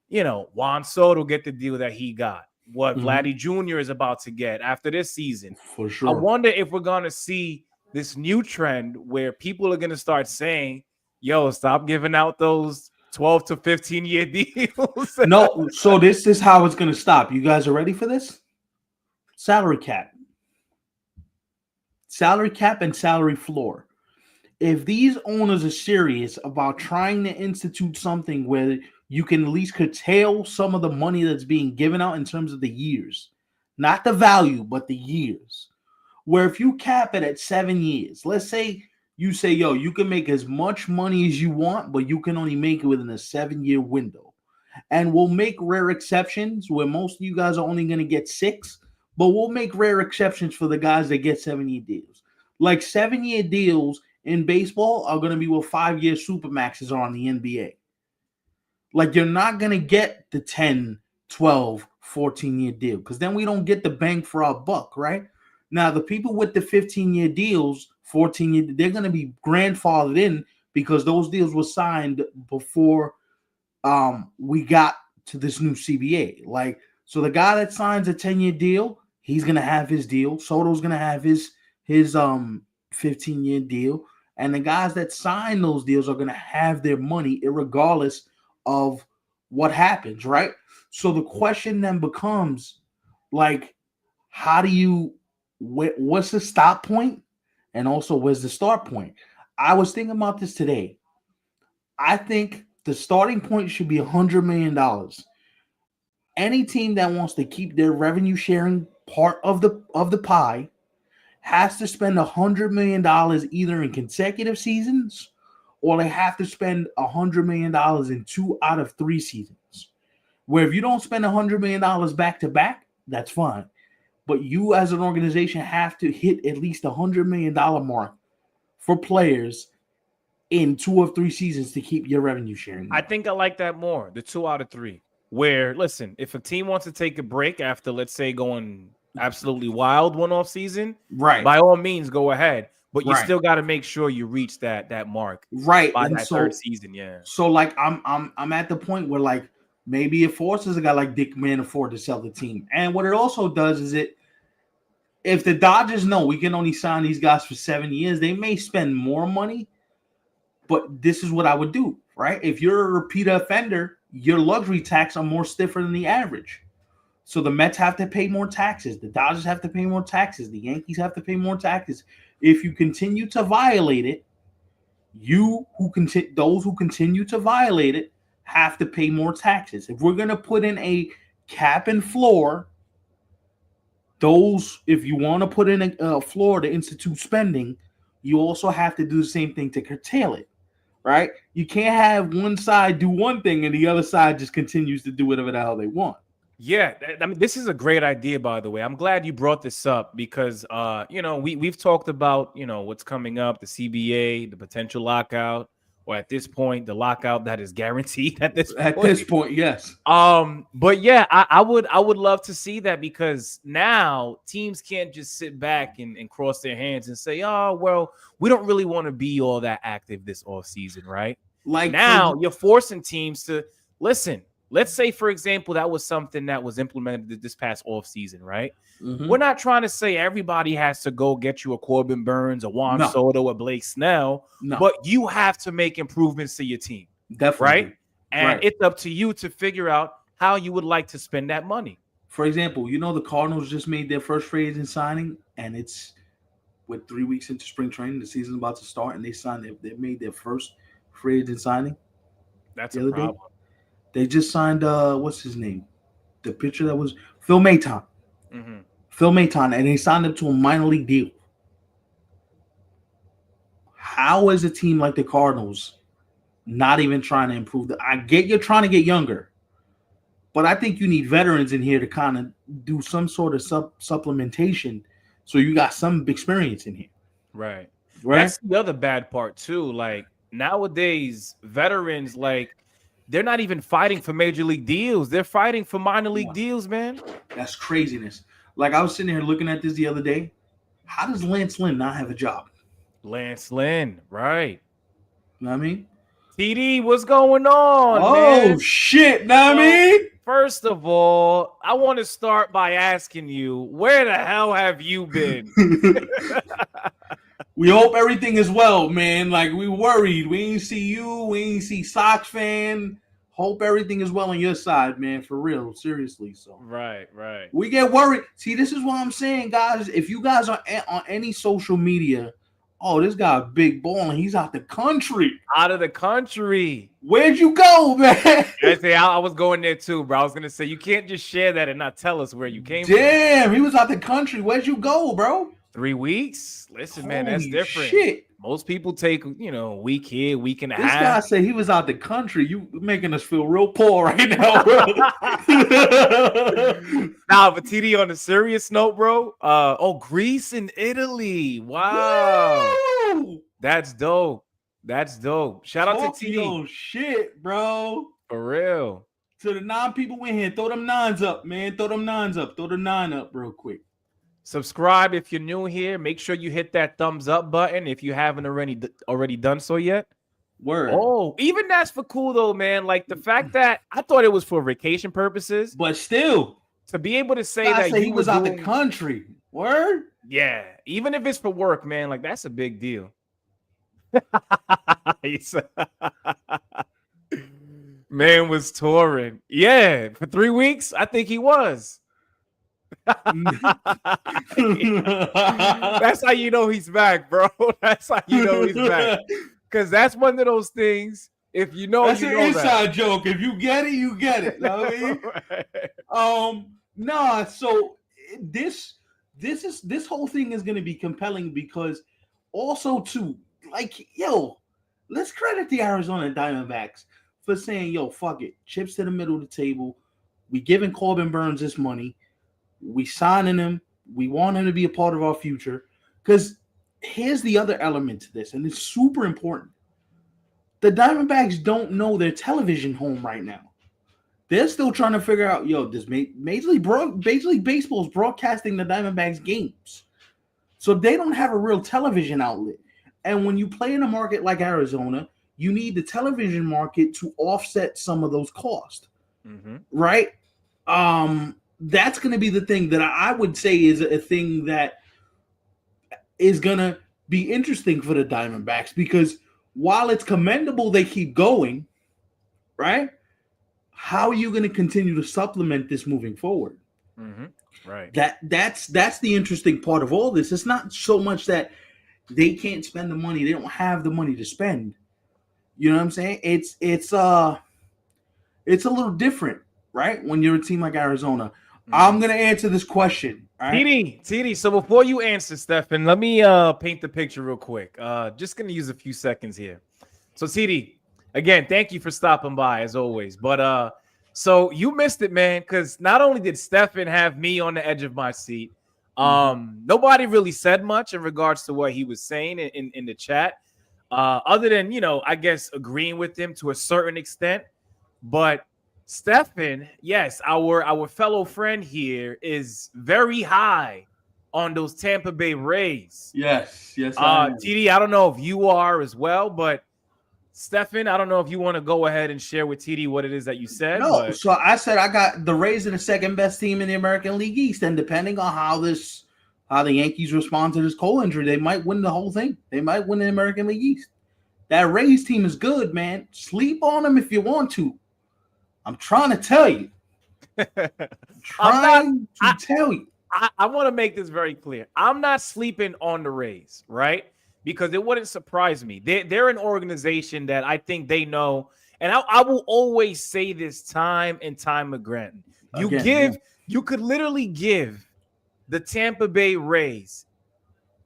Juan Soto get the deal that he got, what Vladdy Jr. is about to get after this season. For I sure. wonder if we're going to see this new trend where people are going to start saying, yo, stop giving out those 12 to 15-year deals. No, so this is how it's going to stop. You guys are ready for this? Salary cap. Salary cap and salary floor. If these owners are serious about trying to institute something where you can at least curtail some of the money that's being given out in terms of the years, not the value, but the years, where if you cap it at 7 years, let's say you say, yo, you can make as much money as you want, but you can only make it within a 7-year window. And we'll make rare exceptions where most of you guys are only going to get 6, but we'll make rare exceptions for the guys that get 7-year deals. Like 7-year deals in baseball are going to be what 5-year supermaxes are on the NBA. Like you're not going to get the 10, 12, 14-year deal because then we don't get the bang for our buck, right? Now, the people with the 15-year deals, 14-year, they're going to be grandfathered in because those deals were signed before we got to this new CBA. Like, so the guy that signs a 10-year deal, he's going to have his deal. Soto's going to have his 15-year deal. And the guys that sign those deals are going to have their money regardless of what happens, right? So the question then becomes, like, how do you, what's the stop point? And also, where's the start point? I was thinking about this today. I think the starting point should be $100 million. Any team that wants to keep their revenue sharing part of the pie has to spend $100 million either in consecutive seasons or they have to spend $100 million in 2 out of 3 seasons. Where if you don't spend $100 million back to back, that's fine. But you as an organization have to hit at least $100 million mark for players in 2 or 3 seasons to keep your revenue sharing. I think I like that more, the 2 out of 3. Where, listen, if a team wants to take a break after, let's say, going absolutely wild one off season, right, by all means, go ahead. But you right, still got to make sure you reach that mark right, by and that so, third season. Yeah. So like I'm at the point where like maybe it forces a guy like Dick Manafort to sell the team. And what it also does is if the Dodgers know we can only sign these guys for 7 years, they may spend more money. But this is what I would do, right? If you're a repeat offender, your luxury tax are more stiffer than the average. So the Mets have to pay more taxes. The Dodgers have to pay more taxes. The Yankees have to pay more taxes. If you continue to violate it, those who continue to violate it have to pay more taxes. If we're going to put in a cap and floor, if you want to put in a floor to institute spending, you also have to do the same thing to curtail it. Right? You can't have one side do one thing and the other side just continues to do whatever the hell they want. Yeah, I mean, this is a great idea, by the way. I'm glad you brought this up because, we've talked about, what's coming up, the CBA, the potential lockout, or at this point, the lockout that is guaranteed at this point. At this point, yes. But yeah, I would love to see that because now teams can't just sit back and cross their hands and say, oh, well, we don't really want to be all that active this offseason, right? Like now you're forcing teams to listen. let's say, for example, that was something that was implemented this past off season, right? Mm-hmm. We're not trying to say everybody has to go get you a Corbin Burns, a Juan No. Soto, a Blake Snell, No. but you have to make improvements to your team, Definitely. right? And Right. it's up to you to figure out how you would like to spend that money. For example, the Cardinals just made their first free agent signing, and it's with 3 weeks into spring training, the season's about to start, and they made their first free agent signing. That's a problem. They just signed what's his name? The pitcher that was Phil Maton. Mm-hmm. Phil Maton, and they signed him to a minor league deal. How is a team like the Cardinals not even trying to improve? I get you're trying to get younger, but I think you need veterans in here to kind of do some sort of supplementation, so you got some experience in here. Right. That's the other bad part too. Like nowadays, veterans, like, they're not even fighting for major league deals. They're fighting for minor league deals, man. That's craziness. Like, I was sitting here looking at this the other day. How does Lance Lynn not have a job? Lance Lynn, right. You know what I mean? TD, what's going on, man? Shit, know what I mean? First of all, I want to start by asking you, where the hell have you been? We hope everything is well, man. Like, we worried. We ain't see you. We ain't see Sox fan. Hope everything is well on your side, man. For real. Seriously. So Right. We get worried. See, this is what I'm saying, guys. If you guys are on any social media, oh, this guy big balling. He's out the country. Out of the country. Where'd you go, man? I was going there too, bro. I was going to say, you can't just share that and not tell us where you came from. Damn, he was out the country. Where'd you go, bro? 3 weeks? Listen, man, that's different. Shit. Most people take, a week here, week and a half. This guy said he was out the country. You making us feel real poor right now, bro. Nah, but TD, on a serious note, bro. Greece and Italy. Wow. Woo! That's dope. Shout out to TD. Oh shit, bro. For real. To the 9 people in here, throw them 9s up, man. Throw them 9s up. Throw the 9 up real quick. Subscribe if you're new here. Make sure you hit that thumbs up button if you haven't already done so yet. Word. Oh, even that's for cool though, man. Like the fact that I thought it was for vacation purposes, but still to be able to say that he was out the country. Word. Yeah, even if it's for work, man. Like that's a big deal. Man was touring. Yeah, for 3 weeks. I think he was. That's how you know he's back, bro. That's how you know he's back. Because that's one of those things. If you know, that's you an know inside that. joke. If you get it, you get it. Know what I mean? Nah. So this whole thing is gonna be compelling because also too, like, let's credit the Arizona Diamondbacks for saying, fuck it, chips to the middle of the table. We giving Corbin Burns this money. We signing him. We want him to be a part of our future. Because here's the other element to this, and it's super important. The Diamondbacks don't know their television home right now. They're still trying to figure out, this Major League Baseball is broadcasting the Diamondbacks games. So they don't have a real television outlet. And when you play in a market like Arizona, you need the television market to offset some of those costs. Mm-hmm. Right? That's going to be the thing that I would say is a thing that is going to be interesting for the Diamondbacks because while it's commendable they keep going, right? How are you going to continue to supplement this moving forward? Mm-hmm. Right. That's the interesting part of all this. It's not so much that they can't spend the money; they don't have the money to spend. You know what I'm saying? It's a little different, right? When you're a team like Arizona. I'm going to answer this question. Right? TD. So before you answer, Stefan, let me paint the picture real quick. Just going to use a few seconds here. So TD, again, thank you for stopping by as always. But so you missed it, man, because not only did Stefan have me on the edge of my seat, nobody really said much in regards to what he was saying in the chat, other than, I guess agreeing with him to a certain extent. But Stefan, yes, our fellow friend here is very high on those Tampa Bay Rays. Yes. TD, I don't know if you are as well, but Stefan, I don't know if you want to go ahead and share with TD what it is that you said, No, but so I said I got the Rays are the second best team in the American League East, and depending on how the Yankees respond to this Cole injury, they might win the whole thing. They might win the American League East. That Rays team is good, man. Sleep on them if you want to. I'm trying to tell you. Tell you. I want to make this very clear. I'm not sleeping on the Rays, right? Because it wouldn't surprise me. They're an organization that I think they know, and I will always say this time and time again. You could literally give the Tampa Bay Rays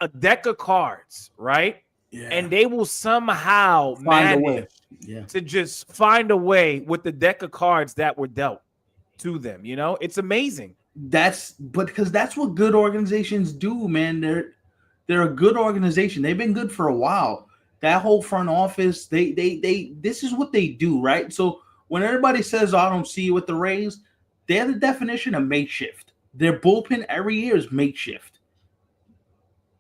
a deck of cards, right? Yeah. And they will somehow manage to just find a way with the deck of cards that were dealt to them. You know, it's amazing. Because that's what good organizations do, man. They're a good organization. They've been good for a while. That whole front office, they this is what they do, right? So when everybody says, I don't see you with the Rays, they're the definition of makeshift. Their bullpen every year is makeshift.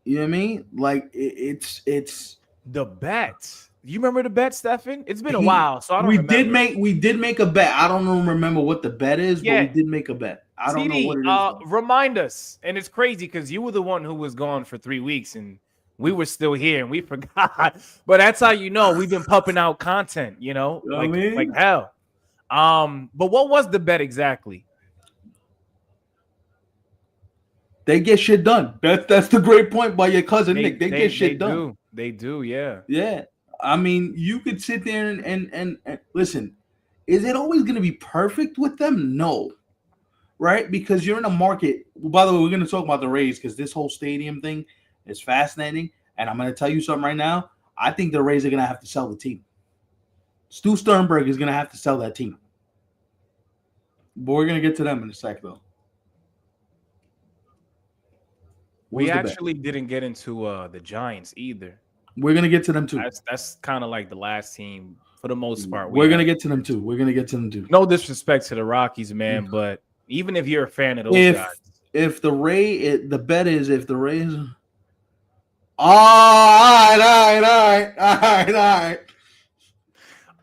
You know what I mean? Like it's the bet. You remember the bet, Stefan? It's been a while, so I don't remember. We did make a bet. I don't remember what the bet is, but we did make a bet. I don't know what it is. Though. Remind us. And it's crazy because you were the one who was gone for 3 weeks and we were still here and we forgot. But that's how you know we've been pumping out content, you know like hell. But what was the bet exactly? They get shit done. That's the great point by your cousin Nick. They get shit done. They do, yeah. Yeah. I mean, you could sit there and listen. Is it always going to be perfect with them? No. Right? Because you're in a market. By the way, we're going to talk about the Rays because this whole stadium thing is fascinating. And I'm going to tell you something right now. I think the Rays are going to have to sell the team. Stu Sternberg is going to have to sell that team. But we're going to get to them in a sec, though. We actually didn't get into the Giants either. We're going to get to them, too. That's kind of like the last team for the most part. We're going to get to them, too. No disrespect to the Rockies, man, but even if you're a fan of those guys. If the bet is if the Rays. All right.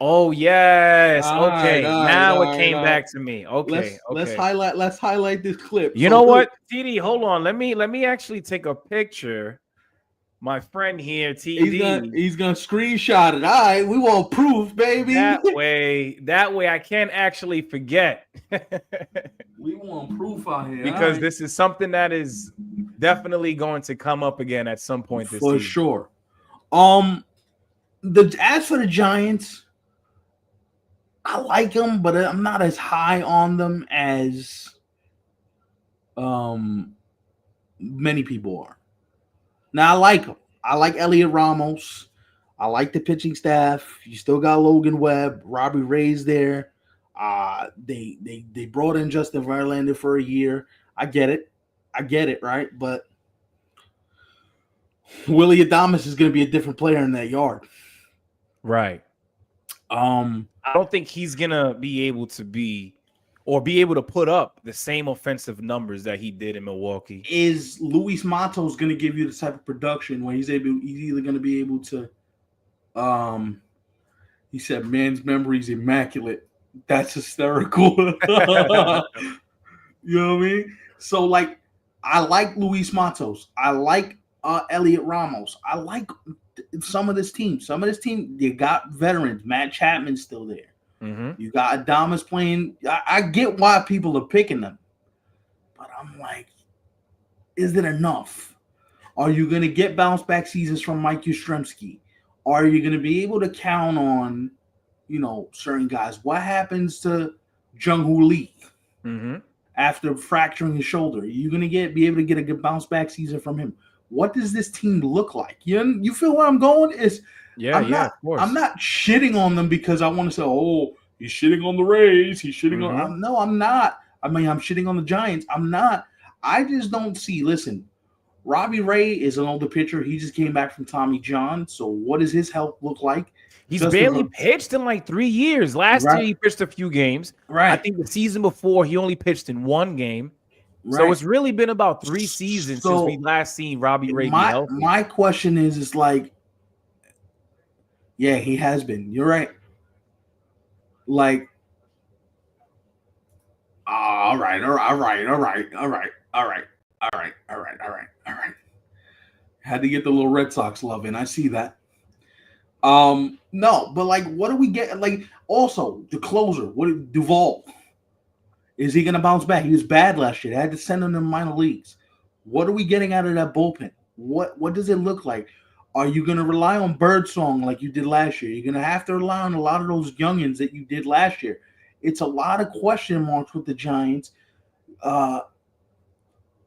Oh, yes. Okay. Now it came back to me. Okay. Let's highlight this clip. You know what, TD? Hold on. Let me actually take a picture. My friend here, TD. He's gonna screenshot it. All right, we want proof, baby. That way I can't actually forget. We want proof out here. Because this is something that is definitely going to come up again at some point this season. For sure. As for the Giants, I like them, but I'm not as high on them as many people are. Now, I like them. I like Elliot Ramos. I like the pitching staff. You still got Logan Webb, Robbie Ray's there. They brought in Justin Verlander for a year. I get it, right? But Willie Adames is going to be a different player in that yard. Right. I don't think he's going to be able to put up the same offensive numbers that he did in Milwaukee. Is Luis Matos going to give you the type of production where he's either going to be able to he said man's memory is immaculate. That's hysterical. You know what I mean? So like I like Luis Matos. I like Elliot Ramos. I like some of this team. You got veterans. Matt Chapman's still there. Mm-hmm. You got Adames playing. I get why people are picking them. But I'm like, is it enough? Are you going to get bounce back seasons from Mike Yastrzemski? Are you going to be able to count on, certain guys? What happens to Jung-Hoo Lee after fracturing his shoulder? Are you going to be able to get a good bounce back season from him? What does this team look like? You feel where I'm going? Of course. I'm not shitting on them because I want to say, oh, he's shitting on the Rays. He's shitting on. No, I'm not. I mean, I'm shitting on the Giants. I'm not. I just don't see. Listen, Robbie Ray is an older pitcher. He just came back from Tommy John. So what does his health look like? He's barely pitched in like 3 years. Last year he pitched a few games. Right. I think the season before he only pitched in 1 game. Right. So it's really been about 3 seasons since we last seen Robbie Ray be healthy. My question is like, Yeah, he has been. You're right. Like, all right, all right, all right, all right, all right, all right, all right, all right, all right, all right. Had to get the little Red Sox love in. I see that. No, but like, what do we get? Like, also the closer, what Duvall? Is he going to bounce back? He was bad last year. They had to send him to minor leagues. What are we getting out of that bullpen? What does it look like? Are you going to rely on Birdsong like you did last year? You're going to have to rely on a lot of those youngins that you did last year. It's a lot of question marks with the Giants. Uh,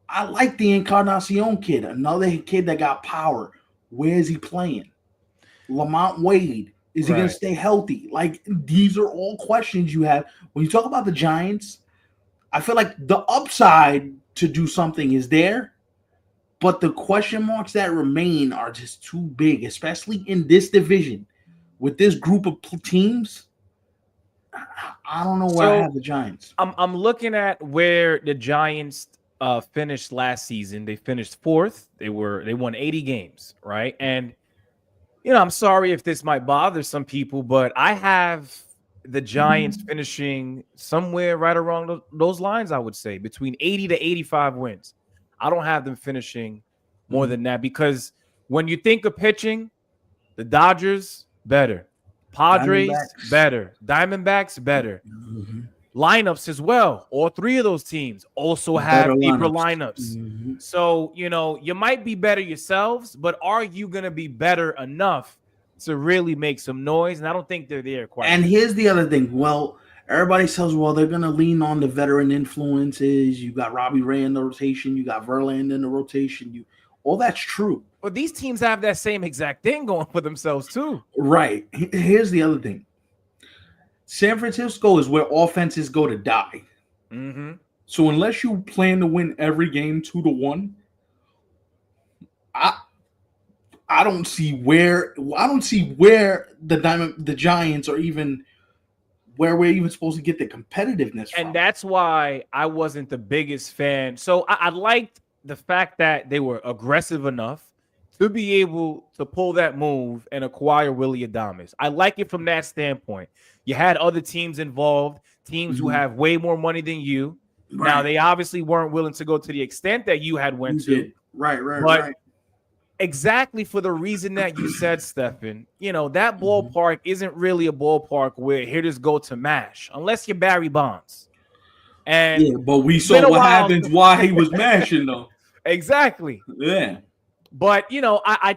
I like the Encarnacion kid, another kid that got power. Where is he playing? Lamont Wade, is he going to Right. stay healthy? Like, these are all questions you have. When you talk about the Giants, I feel like the upside to do something is there, but the question marks that remain are just too big, especially in this division with this group of teams. I don't know where I So have the Giants. I'm looking at where the Giants finished last season. They finished fourth. They won 80 games, right? And I'm sorry if this might bother some people, but I have the Giants finishing somewhere right around those lines, I would say, between 80 to 85 wins. I don't have them finishing more Mhm. than that because when you think of pitching, the Dodgers, better. Padres, Diamondbacks. better. Diamondbacks, better. Mhm. Lineups as well. All three of those teams also Better have deeper lineups. lineups. Mhm. So, you might be better yourselves, but are you going to be better enough to really make some noise? And I don't think they're there quite And yet. here's the other thing. Well, everybody says, well, they're going to lean on the veteran influences. You got Robbie Ray in the rotation. You got Verlander in the rotation. All that's true. But these teams have that same exact thing going for themselves, too. Right. Here's the other thing. San Francisco is where offenses go to die. Mm-hmm. So unless you plan to win every game 2-1, I I don't see where the Giants are even where we're even supposed to get the competitiveness And from. that's why I wasn't the biggest fan. So I liked the fact that they were aggressive enough to be able to pull that move and acquire Willie Adames. I like it from that standpoint. You had other teams involved, teams who Mhm. have way more money than you. Now Right. they obviously weren't willing to go to the extent that you had went You to, did. Right, right, but right. exactly for the reason that you said, Stefan, that Mhm. ballpark isn't really a ballpark where hitters go to mash unless you're Barry Bonds. And Yeah, but we it's saw been a what while happens. since Why he was mashing though. exactly. Yeah, But I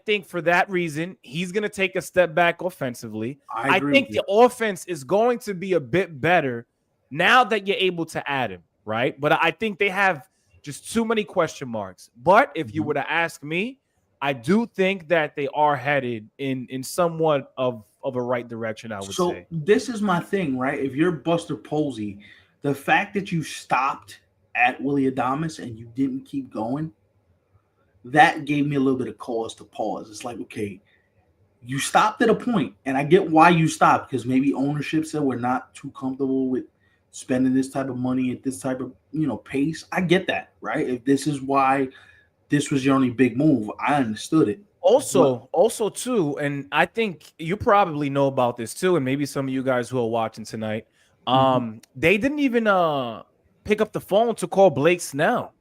think for that reason, he's gonna take a step back offensively. I I agree with think you. the offense is going to be a bit better now that you're able to add him, right? But I think they have just too many question marks. But if you Mhm. were to ask me, I do think that they are headed in somewhat of a right direction, I would So say. this is my thing, right? If you're Buster Posey, the fact that you stopped at Willie Adamas and you didn't keep going, that gave me a little bit of cause to pause. It's like, okay, you stopped at a point, and I get why you stopped because maybe ownership said we're not too comfortable with spending this type of money at this type of pace. I get that, right? If this is why this was your only big move, I understood it. But Also too, and I think you probably know about this too, and maybe some of you guys who are watching tonight, mhm. they didn't even pick up the phone to call Blake Snell.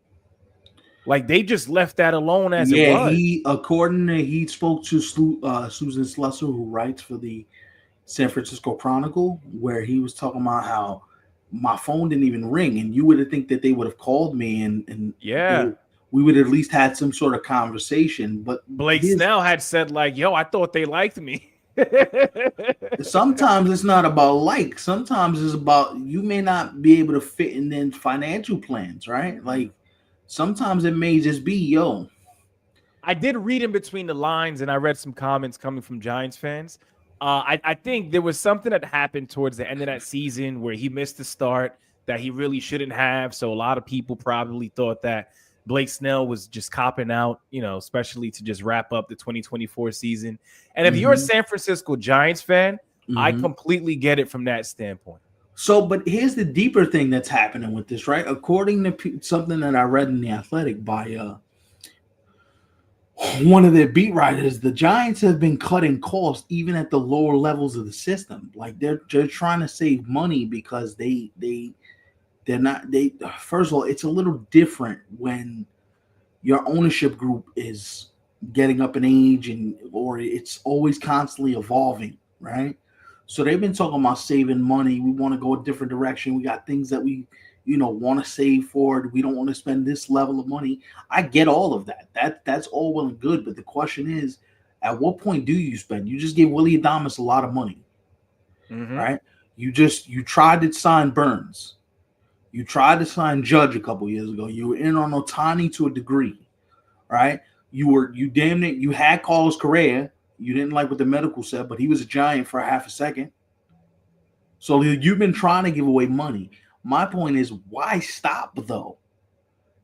Like they just left that alone as it Yeah, was. he spoke to Susan Slusser, who writes for the San Francisco Chronicle, where he was talking about how my phone didn't even ring, and you would have think that they would have called me and Yeah. we would at least had some sort of conversation. But Blake his Snell had said, like, yo, I thought they liked me. sometimes it's not about like, sometimes it's about you may not be able to fit in then financial plans, right? Like sometimes it may just be yo. I did read in between the lines, and I read some comments coming from Giants fans. I think there was something that happened towards the end of that season where he missed the start that he really shouldn't have. So a lot of people probably thought that Blake Snell was just copping out, especially to just wrap up the 2024 season. And if you're a Hmm. San Francisco Giants fan, I Hmm. completely get it from that standpoint. So, but here's the deeper thing that's happening with this, right? According to something that I read in the Athletic by one of their beat writers, the Giants have been cutting costs even at the lower levels of the system. Like they're trying to save money because they're not they first of all, it's a little different when your ownership group is getting up in age and or it's always constantly evolving, right? So they've been talking about saving money. We want to go a different direction. We got things that we, want to save for it. We don't want to spend this level of money. I get all of that. That's all well and good. But the question is, at what point do you spend? You just gave Willie Adamas a lot of money, right? You tried to sign Burns. You tried to sign Judge a couple years ago. You were in on Otani to a degree, right? You damn it. You had Carlos Correa. You didn't like what the medical said, but he was a Giant for a half a second. So you've been trying to give away money. My point is, why stop though?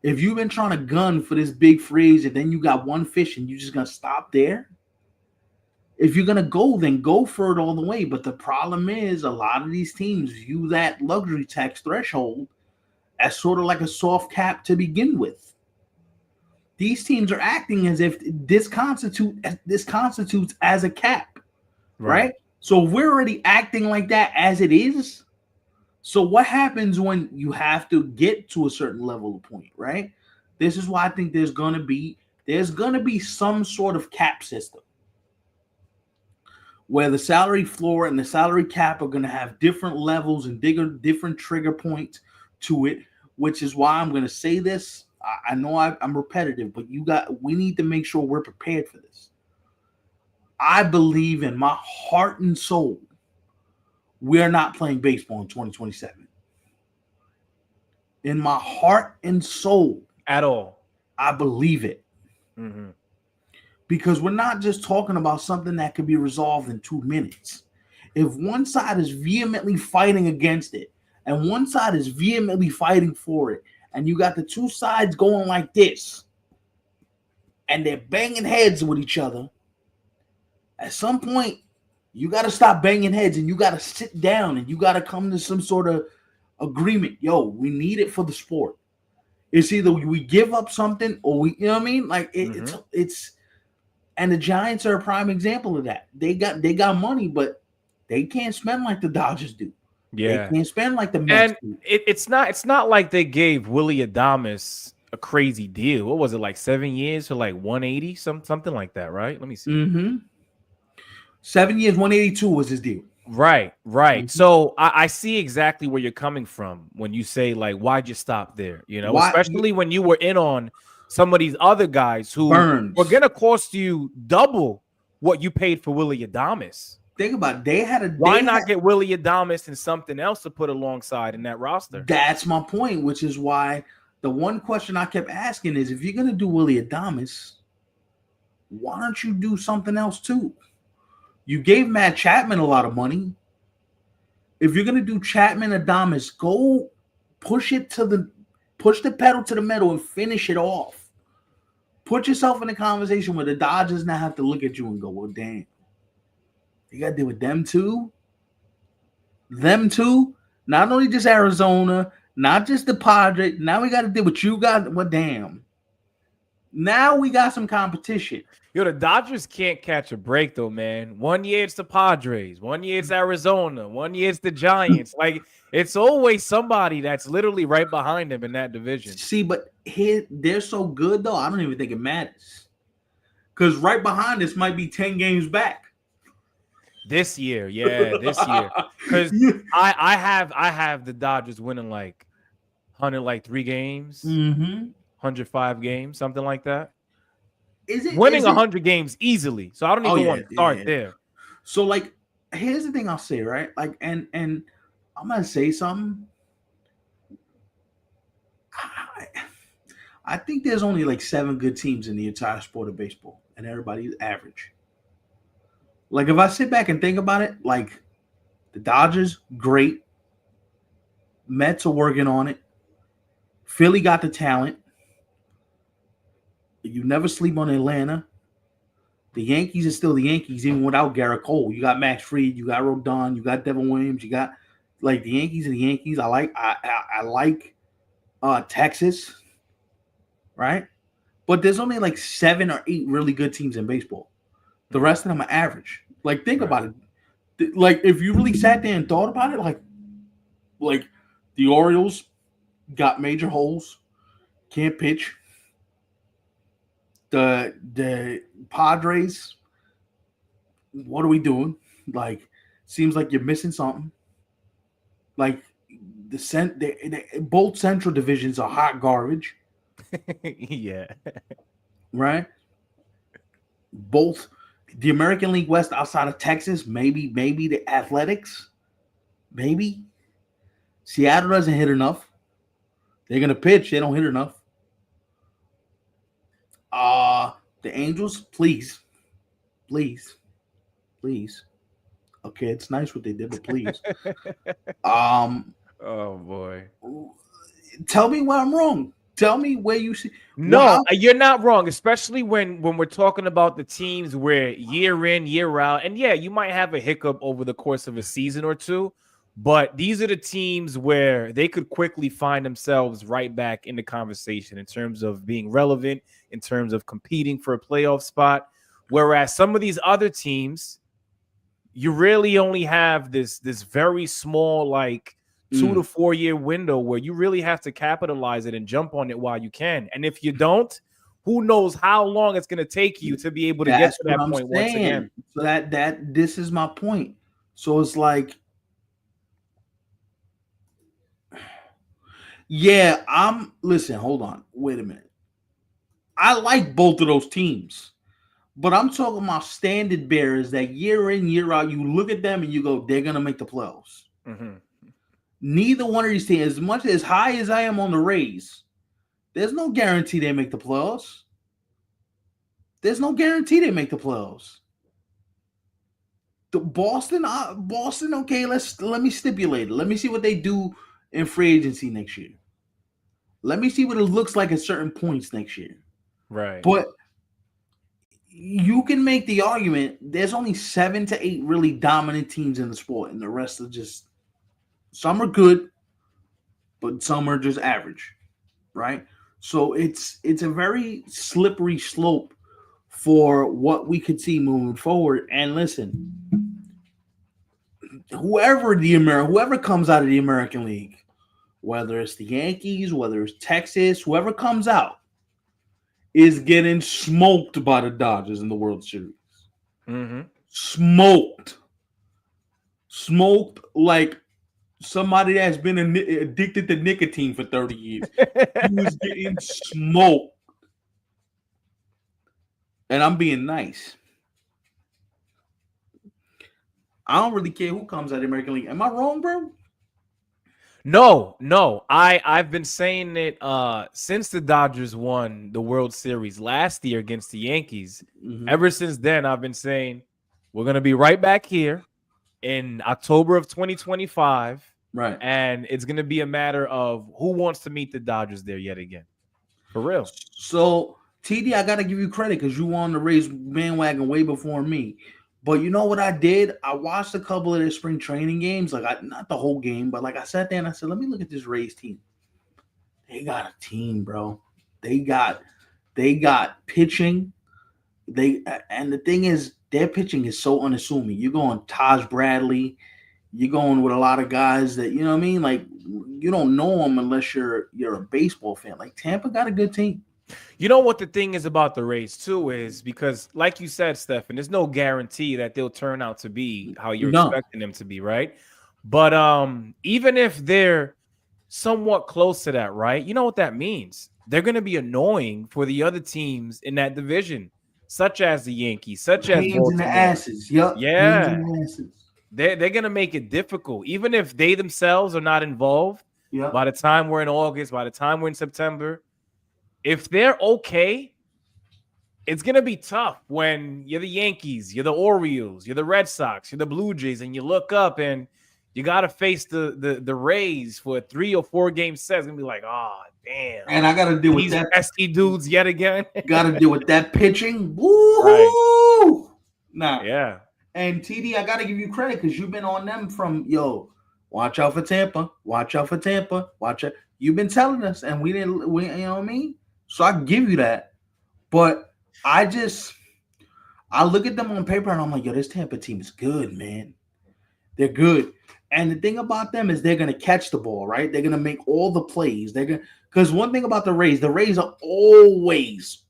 If you've been trying to gun for this big freeze and then you got one fish and you're just gonna stop there. If you're gonna go, then go for it all the way. But the problem is, a lot of these teams view that luxury tax threshold as sort of like a soft cap to begin with. These teams are acting as if this constitutes as a cap, right? So we're already acting like that as it is. So what happens when you have to get to a certain level of point, right? This is why I think there's gonna be some sort of cap system where the salary floor and the salary cap are gonna have different levels and different trigger points to it, which is why I'm gonna say this. I know I'm repetitive, but we need to make sure we're prepared for this. I believe in my heart and soul we're not playing baseball in 2027. In my heart and soul. At all. I believe it. Mm-hmm. Because we're not just talking about something that could be resolved in 2 minutes. If one side is vehemently fighting against it and one side is vehemently fighting for it, and you got the two sides going like this, and they're banging heads with each other, at some point, you got to stop banging heads and you got to sit down and you got to come to some sort of agreement. Yo, we need it for the sport. It's either we give up something or we, you know what I mean? Like it's, and the Giants are a prime example of that. They got money, but they can't spend like the Dodgers do. Yeah, they can't spend like the Mets do. It's not like they gave Willie Adames a crazy deal. What was it, like 7 years for like 180, something like that, right? Let me see. Mm-hmm. 7 years, 182 was his deal. Right. Mm-hmm. So I see exactly where you're coming from when you say, like, why'd you stop there? Especially when you were in on some of these other guys who Burns were going to cost you double what you paid for Willie Adames. Think about it. Why not get Willie Adames and something else to put alongside in that roster? That's my point, which is why the one question I kept asking is, if you're going to do Willie Adames, why don't you do something else too? You gave Matt Chapman a lot of money. If you're going to do Chapman Adames, go push the pedal to the metal and finish it off. Put yourself in a conversation where the Dodgers now have to look at you and go, well, damn. You got to deal with them too? Them too? Not only just Arizona, not just the Padres. Now we got to deal with you guys. Well, damn. Now we got some competition. Yo, the Dodgers can't catch a break, though, man. 1 year it's the Padres. 1 year it's Arizona. 1 year it's the Giants. Like, it's always somebody that's literally right behind them in that division. See, but here they're so good, though, I don't even think it matters. Because right behind us might be 10 games back. This year, yeah, this year. Because I have the Dodgers winning like 103 games, 105 games, something like that. Winning 100 games easily. So I don't even want to start there. So, like, here's the thing I'll say, right? Like, and I'm gonna say something. I think there's only like 7 good teams in the entire sport of baseball, and everybody's average. Like, if I sit back and think about it, like, the Dodgers, great. Mets are working on it. Philly got the talent. You never sleep on Atlanta. The Yankees are still the Yankees, even without Garrett Cole. You got Max Fried, you got Rodon, you got Devin Williams, you got, like, the Yankees are the Yankees. I like Texas, right? but there's only like 7 or 8 really good teams in baseball. The rest of them are average. Like, think Right. about it. Like, if you really sat there and thought about it, like the Orioles got major holes, can't pitch. The Padres, what are we doing? Like, seems like you're missing something. Like, both central divisions are hot garbage, Yeah. right? Both the American League West outside of Texas, maybe the Athletics, maybe Seattle doesn't hit enough. They're gonna pitch, they don't hit enough. Uh the Angels, please, please. Okay, it's nice what they did, but please. Um, Oh boy. tell me where I'm wrong. Tell me where you see. Well, No, you're not wrong, especially when we're talking about the teams where year in, year out, and yeah, you might have a hiccup over the course of a season or two, but these are the teams where they could quickly find themselves right back in the conversation in terms of being relevant, in terms of competing for a playoff spot. Whereas some of these other teams, you really only have this very small, like 2 to 4 year window where you really have to capitalize it and jump on it while you can. And if you don't, who knows how long it's going to take you to be able to get that's to what that I'm point once saying. again. So that this is my point. So it's like, yeah, listen, hold on, wait a minute. I like both of those teams, but I'm talking about standard bearers that year in, year out, you look at them and you go, they're gonna make the playoffs. Mm-hmm. Neither one of these teams, as much as high as I am on the Rays, there's no guarantee they make the playoffs. There's no guarantee they make the playoffs. The Boston, okay, let me stipulate it. Let me see what they do in free agency next year. Let me see what it looks like at certain points next year. Right. But you can make the argument there's only 7 to 8 really dominant teams in the sport, and the rest are just, some are good, but some are just average, right? So it's a very slippery slope for what we could see moving forward. And listen, whoever comes out of the American League, whether it's the Yankees, whether it's Texas, whoever comes out is getting smoked by the Dodgers in the World Series. Mm-hmm. Smoked like somebody that's been addicted to nicotine for 30 years. He was getting smoked. And I'm being nice. I don't really care who comes out of the American League. Am I wrong, bro? No. I've been saying it since the Dodgers won the World Series last year against the Yankees. Mm-hmm. Ever since then, I've been saying we're gonna be right back here in October of 2025. Right. And it's going to be a matter of who wants to meet the Dodgers there yet again. For real. So, TD, I got to give you credit because you were on the Rays bandwagon way before me. But you know what I did? I watched a couple of their spring training games. Like, not the whole game, but like I sat there and I said, let me look at this Rays team. They got a team, bro. They got pitching. And the thing is, their pitching is so unassuming. You're going Taj Bradley. You're going with a lot of guys that, you know what I mean? Like, you don't know them unless you're a baseball fan. Like, Tampa got a good team. You know what the thing is about the Rays, too, is because, like you said, Stephen, there's no guarantee that they'll turn out to be how you're expecting them to be, right? But even if they're somewhat close to that, right? You know what that means? They're going to be annoying for the other teams in that division, such as the Yankees, such as Pains Baltimore. in the asses. Yep. Yeah. Pains in the asses. They're going to make it difficult, even if they themselves are not involved. Yep. By the time we're in August, by the time we're in September, if they're okay, it's going to be tough when you're the Yankees, you're the Orioles, you're the Red Sox, you're the Blue Jays, and you look up and you got to face the Rays for a 3 or 4 game set. It's going to be like, oh, damn. And I got to deal with these that. pesky dudes yet again. Got to deal with that pitching. Woo! Right. Nah. Yeah. And TD, I got to give you credit because you've been on them from, watch out for Tampa. Watch out for Tampa. Watch out. You've been telling us, and we didn't, you know what I mean? So I give you that. But I just I look at them on paper and I'm like, yo, this Tampa team is good, man. They're good. And the thing about them is they're gonna catch the ball, right? They're gonna make all the plays. They're gonna because one thing about the Rays are always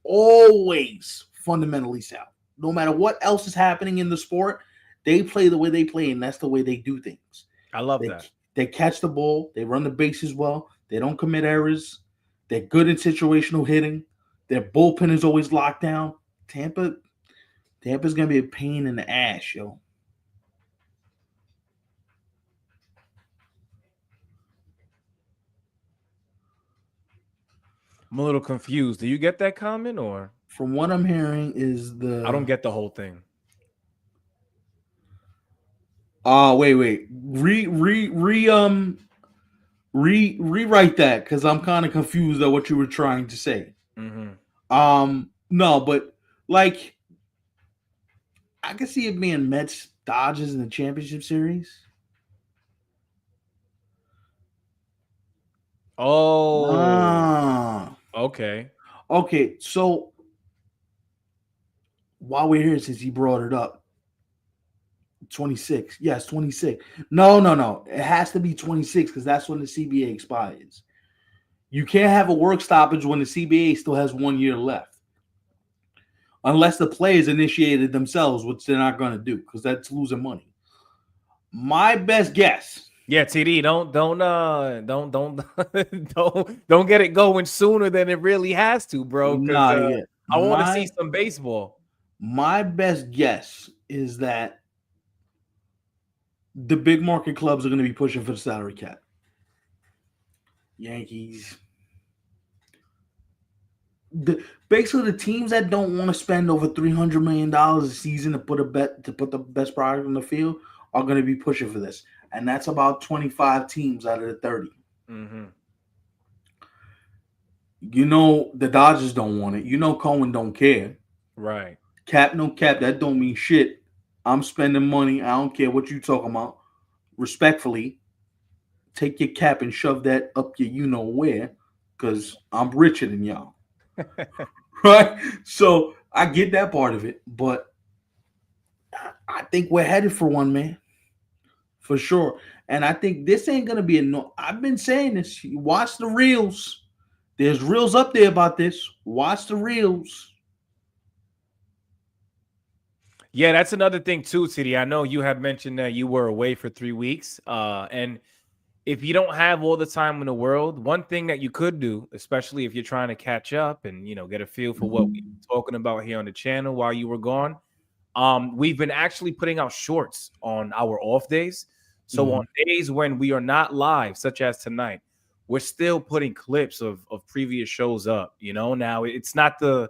fundamentally sound. No matter what else is happening in the sport, they play the way they play, and that's the way they do things. I love They that. they catch the ball, they run the bases well, they don't commit errors, they're good in situational hitting, their bullpen is always locked down. Tampa, Tampa's gonna be a pain in the ass, yo. I'm a little confused. Do you get that comment, or From what I'm hearing, is I don't the get the whole thing? wait, rewrite that because I'm kind of confused at what you were trying to say. Mm-hmm. No, but like I can see it being Mets Dodgers in the championship series. Oh, Ah, okay. okay. So while we're here, since he brought it up, 26. Yes, 26. No. It has to be 26 because that's when the CBA expires. You can't have a work stoppage when the CBA still has 1 year left, unless the players initiated themselves, which they're not going to do because that's losing money. My best guess. Yeah, TD, don't get it going sooner than it really has to, bro. Because Nah, yeah. I want to see My some baseball. my best guess is that the big market clubs are going to be pushing for the salary cap. Yankees. Basically, the teams that don't want to spend over $300 million a season to put the best product on the field are going to be pushing for this, and that's about 25 teams out of the 30. Mm-hmm. You know the Dodgers don't want it. You know Cohen don't care. Right. Cap no cap, that don't mean shit. I'm spending money. I don't care what you talking about. Respectfully, take your cap and shove that up your you know where, because I'm richer than y'all. Right? So I get that part of it, but I think we're headed for one, man, for sure. And I think this ain't gonna be a no. I've been saying this. Watch the reels. There's reels up there about this. Watch the reels. Yeah, that's another thing too, TD. I know you have mentioned that you were away for 3 weeks. And if you don't have all the time in the world, one thing that you could do, especially if you're trying to catch up and get a feel for what we're talking about here on the channel while you were gone, we've been actually putting out shorts on our off days. So on Mhm. days when we are not live, such as tonight, we're still putting clips of previous shows up. Now it's not the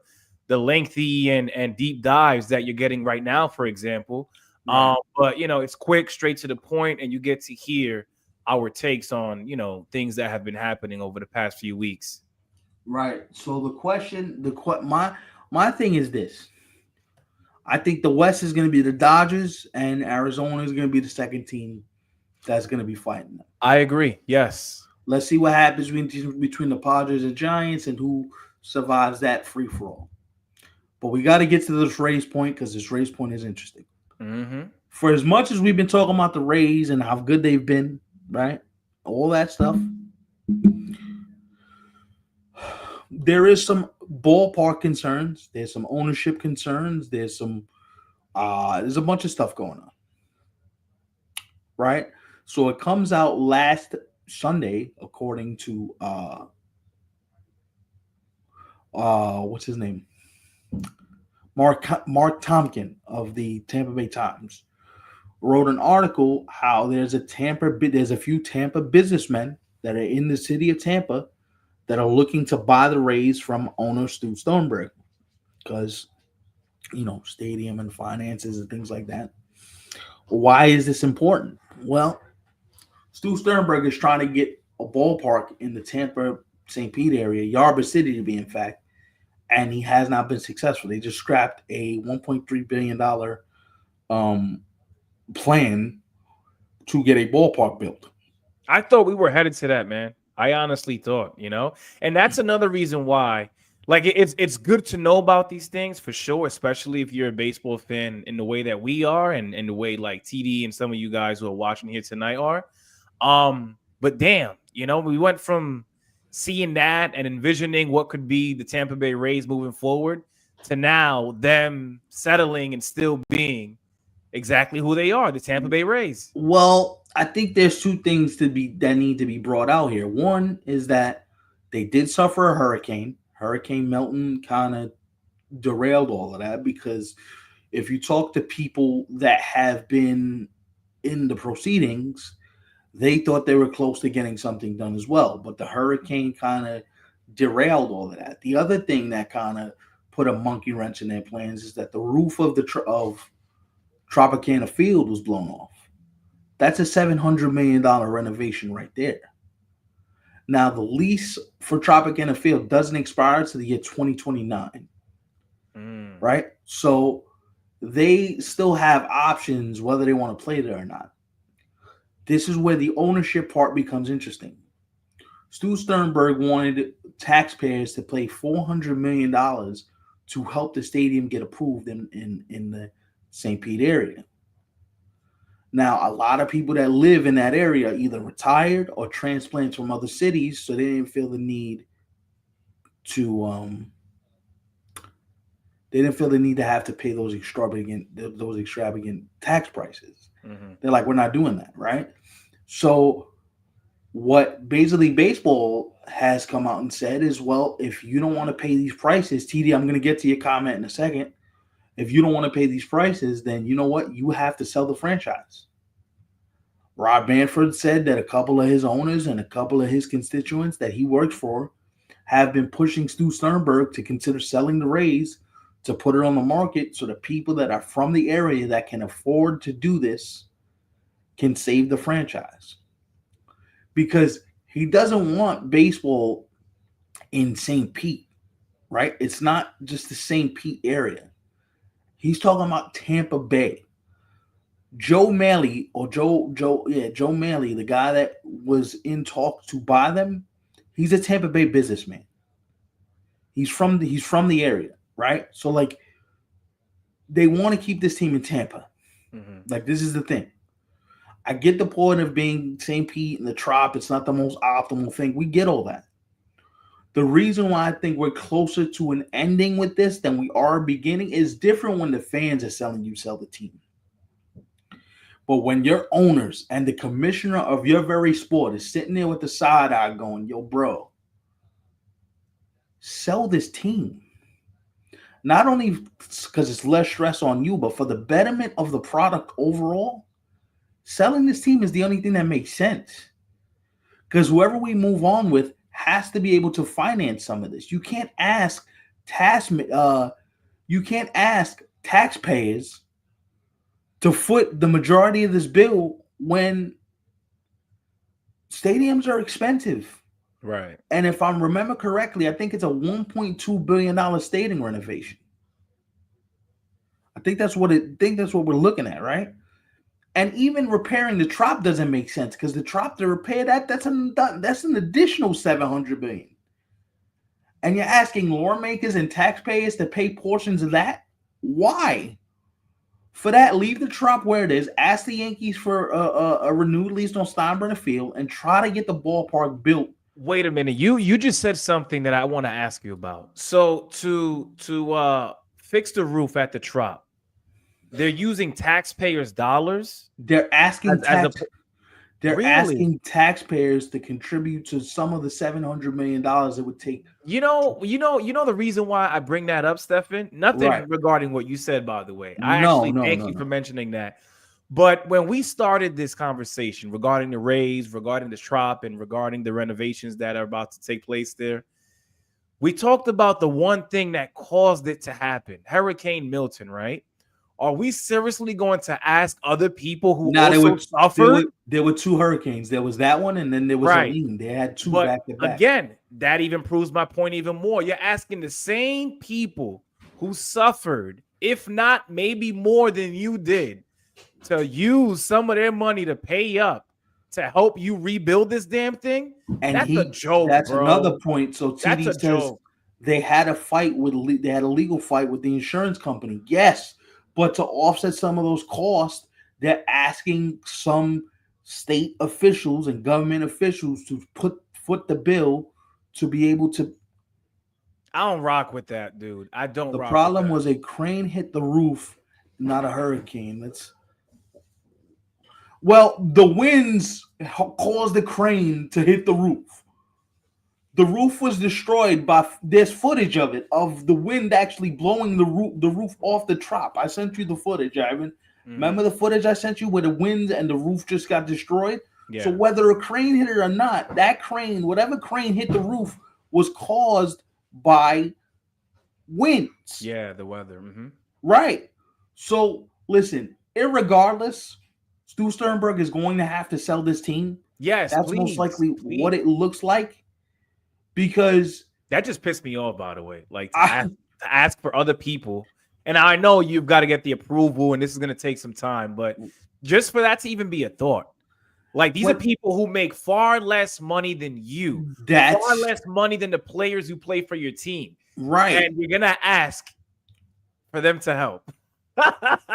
lengthy and deep dives that you're getting right now, for example. Right. But it's quick, straight to the point, and you get to hear our takes on things that have been happening over the past few weeks. Right. So my thing is this. I think the West is going to be the Dodgers, and Arizona is going to be the second team that's going to be fighting them. I agree. Yes. Let's see what happens between the Padres and Giants and who survives that free for all. But we got to get to this Rays point because this Rays point is interesting. Mm-hmm. For as much as we've been talking about the Rays and how good they've been, right? All that stuff. There is some ballpark concerns. There's some ownership concerns. There's a bunch of stuff going on, right? So it comes out last Sunday, according to what's his name, Mark Tompkin of the Tampa Bay Times, wrote an article how there's a few Tampa businessmen that are in the city of Tampa that are looking to buy the Rays from owner Stu Sternberg because stadium and finances and things like that. Why is this important? Well, Stu Sternberg is trying to get a ballpark in the Tampa St. Pete area, Yarba City to be in fact, and he has not been successful. They just scrapped a $1.3 billion plan to get a ballpark built. I thought we were headed to that, man. I honestly thought, and that's another reason why like it's good to know about these things for sure, especially if you're a baseball fan in the way that we are, and the way like TD and some of you guys who are watching here tonight are. But damn, we went from seeing that and envisioning what could be the Tampa Bay Rays moving forward to now them settling and still being exactly who they are, the Tampa Bay Rays. Well, I think there's two things that need to be brought out here. One is that they did suffer a hurricane. Hurricane Milton kind of derailed all of that, because if you talk to people that have been in the proceedings, they thought they were close to getting something done as well. But the hurricane kind of derailed all of that. The other thing that kind of put a monkey wrench in their plans is that the roof of of Tropicana Field was blown off. That's a $700 million renovation right there. Now, the lease for Tropicana Field doesn't expire to the year 2029, right? So they still have options whether they want to play there or not. This is where the ownership part becomes interesting. Stu Sternberg wanted taxpayers to pay $400 million to help the stadium get approved in the St. Pete area. Now, a lot of people that live in that area either retired or transplants from other cities, so they didn't feel the need to have to pay those extravagant tax prices. Mm-hmm. They're like, we're not doing that, right? So what basically baseball has come out and said is, well, if you don't want to pay these prices, TD, I'm going to get to your comment in a second. If you don't want to pay these prices, then you know what? You have to sell the franchise. Rob Manfred said that a couple of his owners and a couple of his constituents that he works for have been pushing Stu Sternberg to consider selling the Rays to put it on the market so the people that are from the area that can afford to do this can save the franchise. Because he doesn't want baseball in St. Pete, right? It's not just the St. Pete area. He's talking about Tampa Bay. Joe Maley, the guy that was in talks to buy them, he's a Tampa Bay businessman. He's from the area, right? So like, they want to keep this team in Tampa. Mm-hmm. Like, this is the thing. I get the point of being St. Pete and the Trop. It's not the most optimal thing. We get all that. The reason why I think we're closer to an ending with this than we are a beginning is different when the fans are selling you sell the team. But when your owners and the commissioner of your very sport is sitting there with the side eye going, yo, bro, sell this team. Not only because it's less stress on you, but for the betterment of the product overall, selling this team is the only thing that makes sense. Because whoever we move on with has to be able to finance some of this. You can't ask taxpayers to foot the majority of this bill when stadiums are expensive. Right. And if I remember correctly, I think it's a $1.2 billion stadium renovation. I think that's what we're looking at, right? And even repairing the Trop doesn't make sense, because the Trop to repair that's an additional $700 billion. And you're asking lawmakers and taxpayers to pay portions of that? Why? For that, leave the Trop where it is. Ask the Yankees for a renewed lease on Steinbrenner Field and try to get the ballpark built. Wait a minute. You just said something that I want to ask you about. So to fix the roof at the Trop, they're using taxpayers' dollars. They're asking asking taxpayers to contribute to some of the $700 million it would take. You know the reason why I bring that up, Stefan? Nothing regarding what you said, by the way. I thank you for mentioning that. But when we started this conversation regarding the Rays, regarding the Trop, and regarding the renovations that are about to take place there, we talked about the one thing that caused it to happen, Hurricane Milton, right? Are we seriously going to ask other people who also suffered? There were two hurricanes. There was that one, and then there was Helene. They had two back to back. Again, that even proves my point even more. You're asking the same people who suffered, if not maybe more than you did, to use some of their money to pay up to help you rebuild this damn thing. And that's a joke, that's bro. Another point. So TD says They had a fight they had a legal fight with the insurance company. Yes, but to offset some of those costs, they're asking some state officials and government officials to foot the bill to be able to. I don't rock with that, dude. I don't The rock with problem that. was a crane hit the roof, not a hurricane. Let's. Well, the winds caused the crane to hit the roof. The roof was destroyed by. There's footage of it, of the wind actually blowing the roof off the trop. I sent you the footage, Ivan. Remember the footage I sent you where the winds and the roof just got destroyed? So Yeah. whether a crane hit it or not, that crane, whatever crane hit the roof, was caused by winds. Yeah, the weather. Right. So listen, irregardless, Stu Sternberg is going to have to sell this team. Yes, That's most please. likely what it looks like, because That just pissed me off, by the way. Like I, to ask for other people. And I know you've got to get the approval and this is going to take some time, but just for that to even be a thought. Like these are people who make far less money than you. Far less money than the players who play for your team. Right. And you're going to ask for them to help.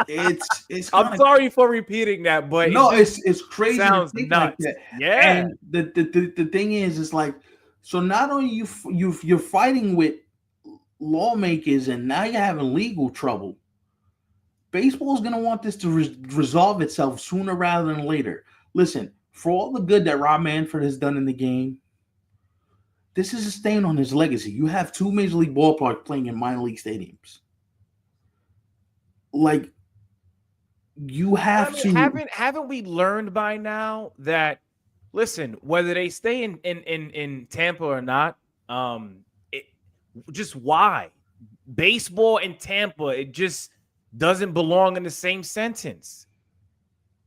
It's I'm sorry for repeating that, but no, it's crazy. Sounds nuts. Like that. Yeah. And the thing is, it's like, so not only you're fighting with lawmakers and now you're having legal trouble. Baseball's gonna want this to resolve itself sooner rather than later. Listen, for all the good that Rob Manfred has done in the game, this is a stain on his legacy. You have two major league ballparks playing in minor league stadiums. Like, you have to. Haven't we learned by now that, listen, whether they stay in Tampa or not, just why baseball and Tampa, it just doesn't belong in the same sentence.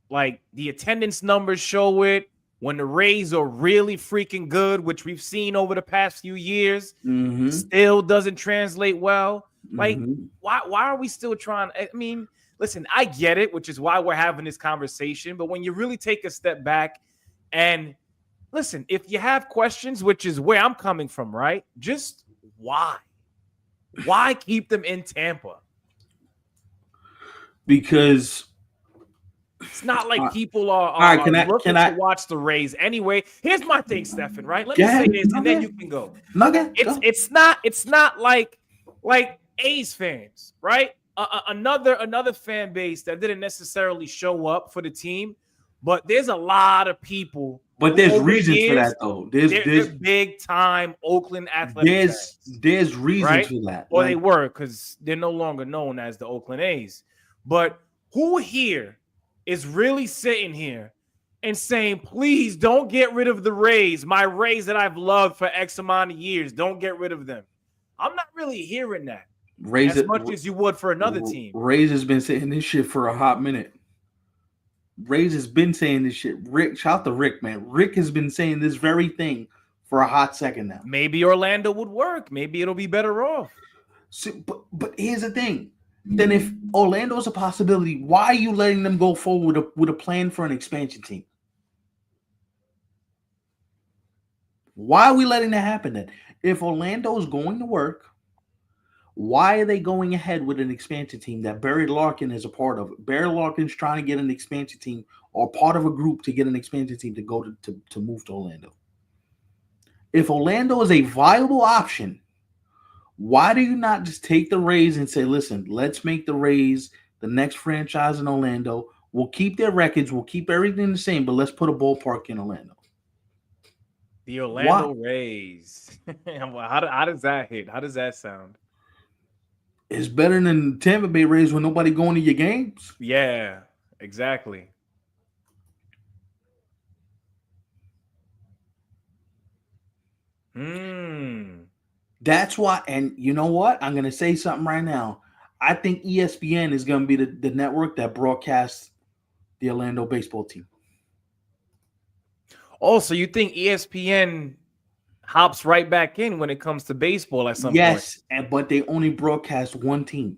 Like the attendance numbers show it. When the Rays are really freaking good, which we've seen over the past few years, still doesn't translate well. Like, why are we still trying? I mean, listen, I get it, which is why we're having this conversation. But when you really take a step back and listen, if you have questions, which is where I'm coming from, right? Just why? Why keep them in Tampa? Because it's not like people are looking to watch the Rays anyway. Here's my thing, Stefan, right? Let me say this, and then you can go. It's not like A's fans, right? Another fan base that didn't necessarily show up for the team, but there's a lot of people. But there's reasons for that, though. There's big time Oakland Athletics. There's reasons for that. Or they were, because they're no longer known as the Oakland A's. But who here is really sitting here and saying, please don't get rid of the Rays, my Rays that I've loved for X amount of years, don't get rid of them? I'm not really hearing that as much as you would for another team. Rays has been saying this shit for a hot minute. Rays has been saying this shit. Rick, shout out to Rick, man. Rick has been saying this very thing for a hot second now. Maybe Orlando would work. Maybe it'll be better off. So, but here's the thing. Then if Orlando's a possibility, why are you letting them go forward with a plan for an expansion team? Why are we letting that happen then? If Orlando is going to work, why are they going ahead with an expansion team that Barry Larkin is a part of? Barry Larkin's trying to get an expansion team or part of a group to get an expansion team to go to move to Orlando. If Orlando is a viable option, why do you not just take the Rays and say, listen, let's make the Rays the next franchise in Orlando. We'll keep their records. We'll keep everything the same, but let's put a ballpark in Orlando. The Orlando Rays. How does that hit? How does that sound? It's better than Tampa Bay Rays when nobody going to your games. Yeah, exactly. That's why, and you know what? I'm going to say something right now. I think ESPN is going to be the network that broadcasts the Orlando baseball team. Also, you think ESPN hops right back in when it comes to baseball at some point? Yes, but they only broadcast one team.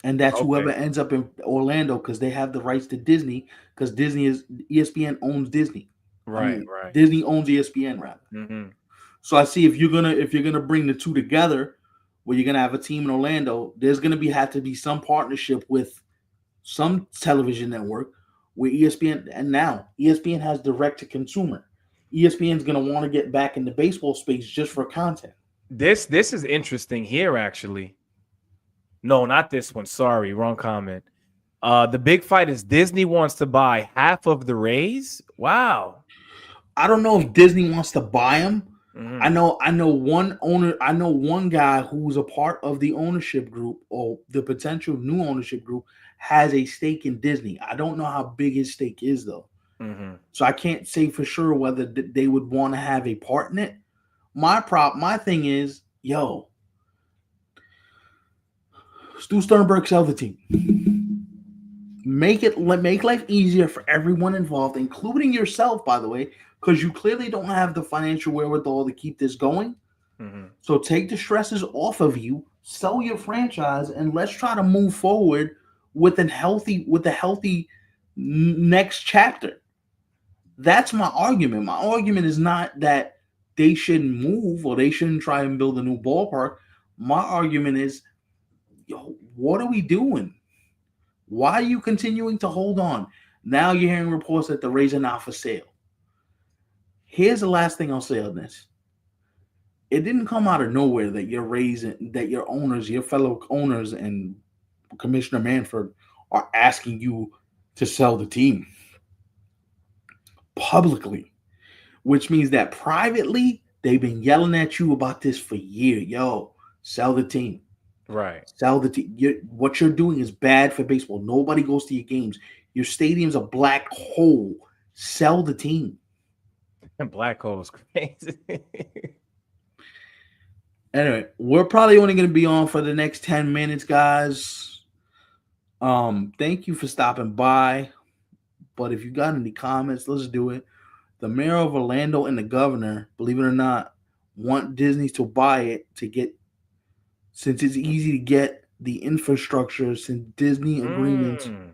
And that's whoever ends up in Orlando, because they have the rights to Disney, because ESPN owns Disney. Right. Disney owns ESPN, rather. So I see if you're gonna bring the two together, where you're gonna have a team in Orlando, there's gonna have to be some partnership with some television network where ESPN, and now ESPN has direct to consumer. ESPN's gonna want to get back in the baseball space just for content. This is interesting here, actually. No, not this one. Sorry, wrong comment. The big fight is Disney wants to buy half of the Rays. Wow. I don't know if Disney wants to buy them. I Mhm. know I know one owner, I know one guy who's a part of the ownership group or the potential new ownership group has a stake in Disney. I don't know how big his stake is though. Mhm. So I can't say for sure whether they would want to have a part in it. My thing is, yo, Stu Sternberg sell the team. Make life easier for everyone involved, including yourself, by the way, because you clearly don't have the financial wherewithal to keep this going. Mhm. So take the stresses off of you, sell your franchise, and let's try to move forward with a healthy next chapter. That's my argument. My argument is not that they shouldn't move or they shouldn't try and build a new ballpark. My argument is, yo, what are we doing? Why are you continuing to hold on? Now you're hearing reports that the Rays are not for sale. Here's the last thing I'll say on this. It didn't come out of nowhere that your Rays, that your owners, your fellow owners, and Commissioner Manfred are asking you to sell the team publicly, which means that privately they've been yelling at you about this for years. Yo, sell the team. Right. Sell the team. What you're doing is bad for baseball. Nobody goes to your games. Your stadium's a black hole. Sell the team. Black hole is crazy. Anyway, we're probably only going to be on for the next 10 minutes, guys. Thank you for stopping by. But if you got any comments, let's do it. The mayor of Orlando and the governor, believe it or not, want Disney to buy it to get, since it's easy to get the infrastructure, since Disney agreements. Mm.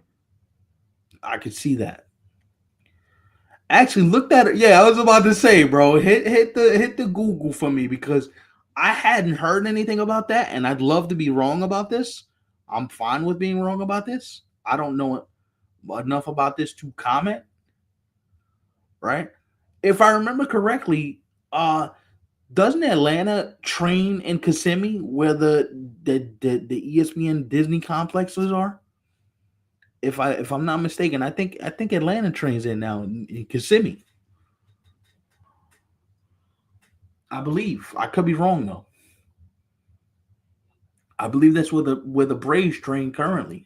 I could see that. Actually, look at it. Yeah, I was about to say, bro, hit the Google for me because I hadn't heard anything about that, and I'd love to be wrong about this. I'm fine with being wrong about this. I don't know enough about this to comment, right? If I remember correctly, doesn't Atlanta train in Kissimmee where the ESPN Disney complexes are? If I'm not mistaken, I think Atlanta trains in now in Kissimmee. I believe. I could be wrong though. I believe that's where the Braves train currently,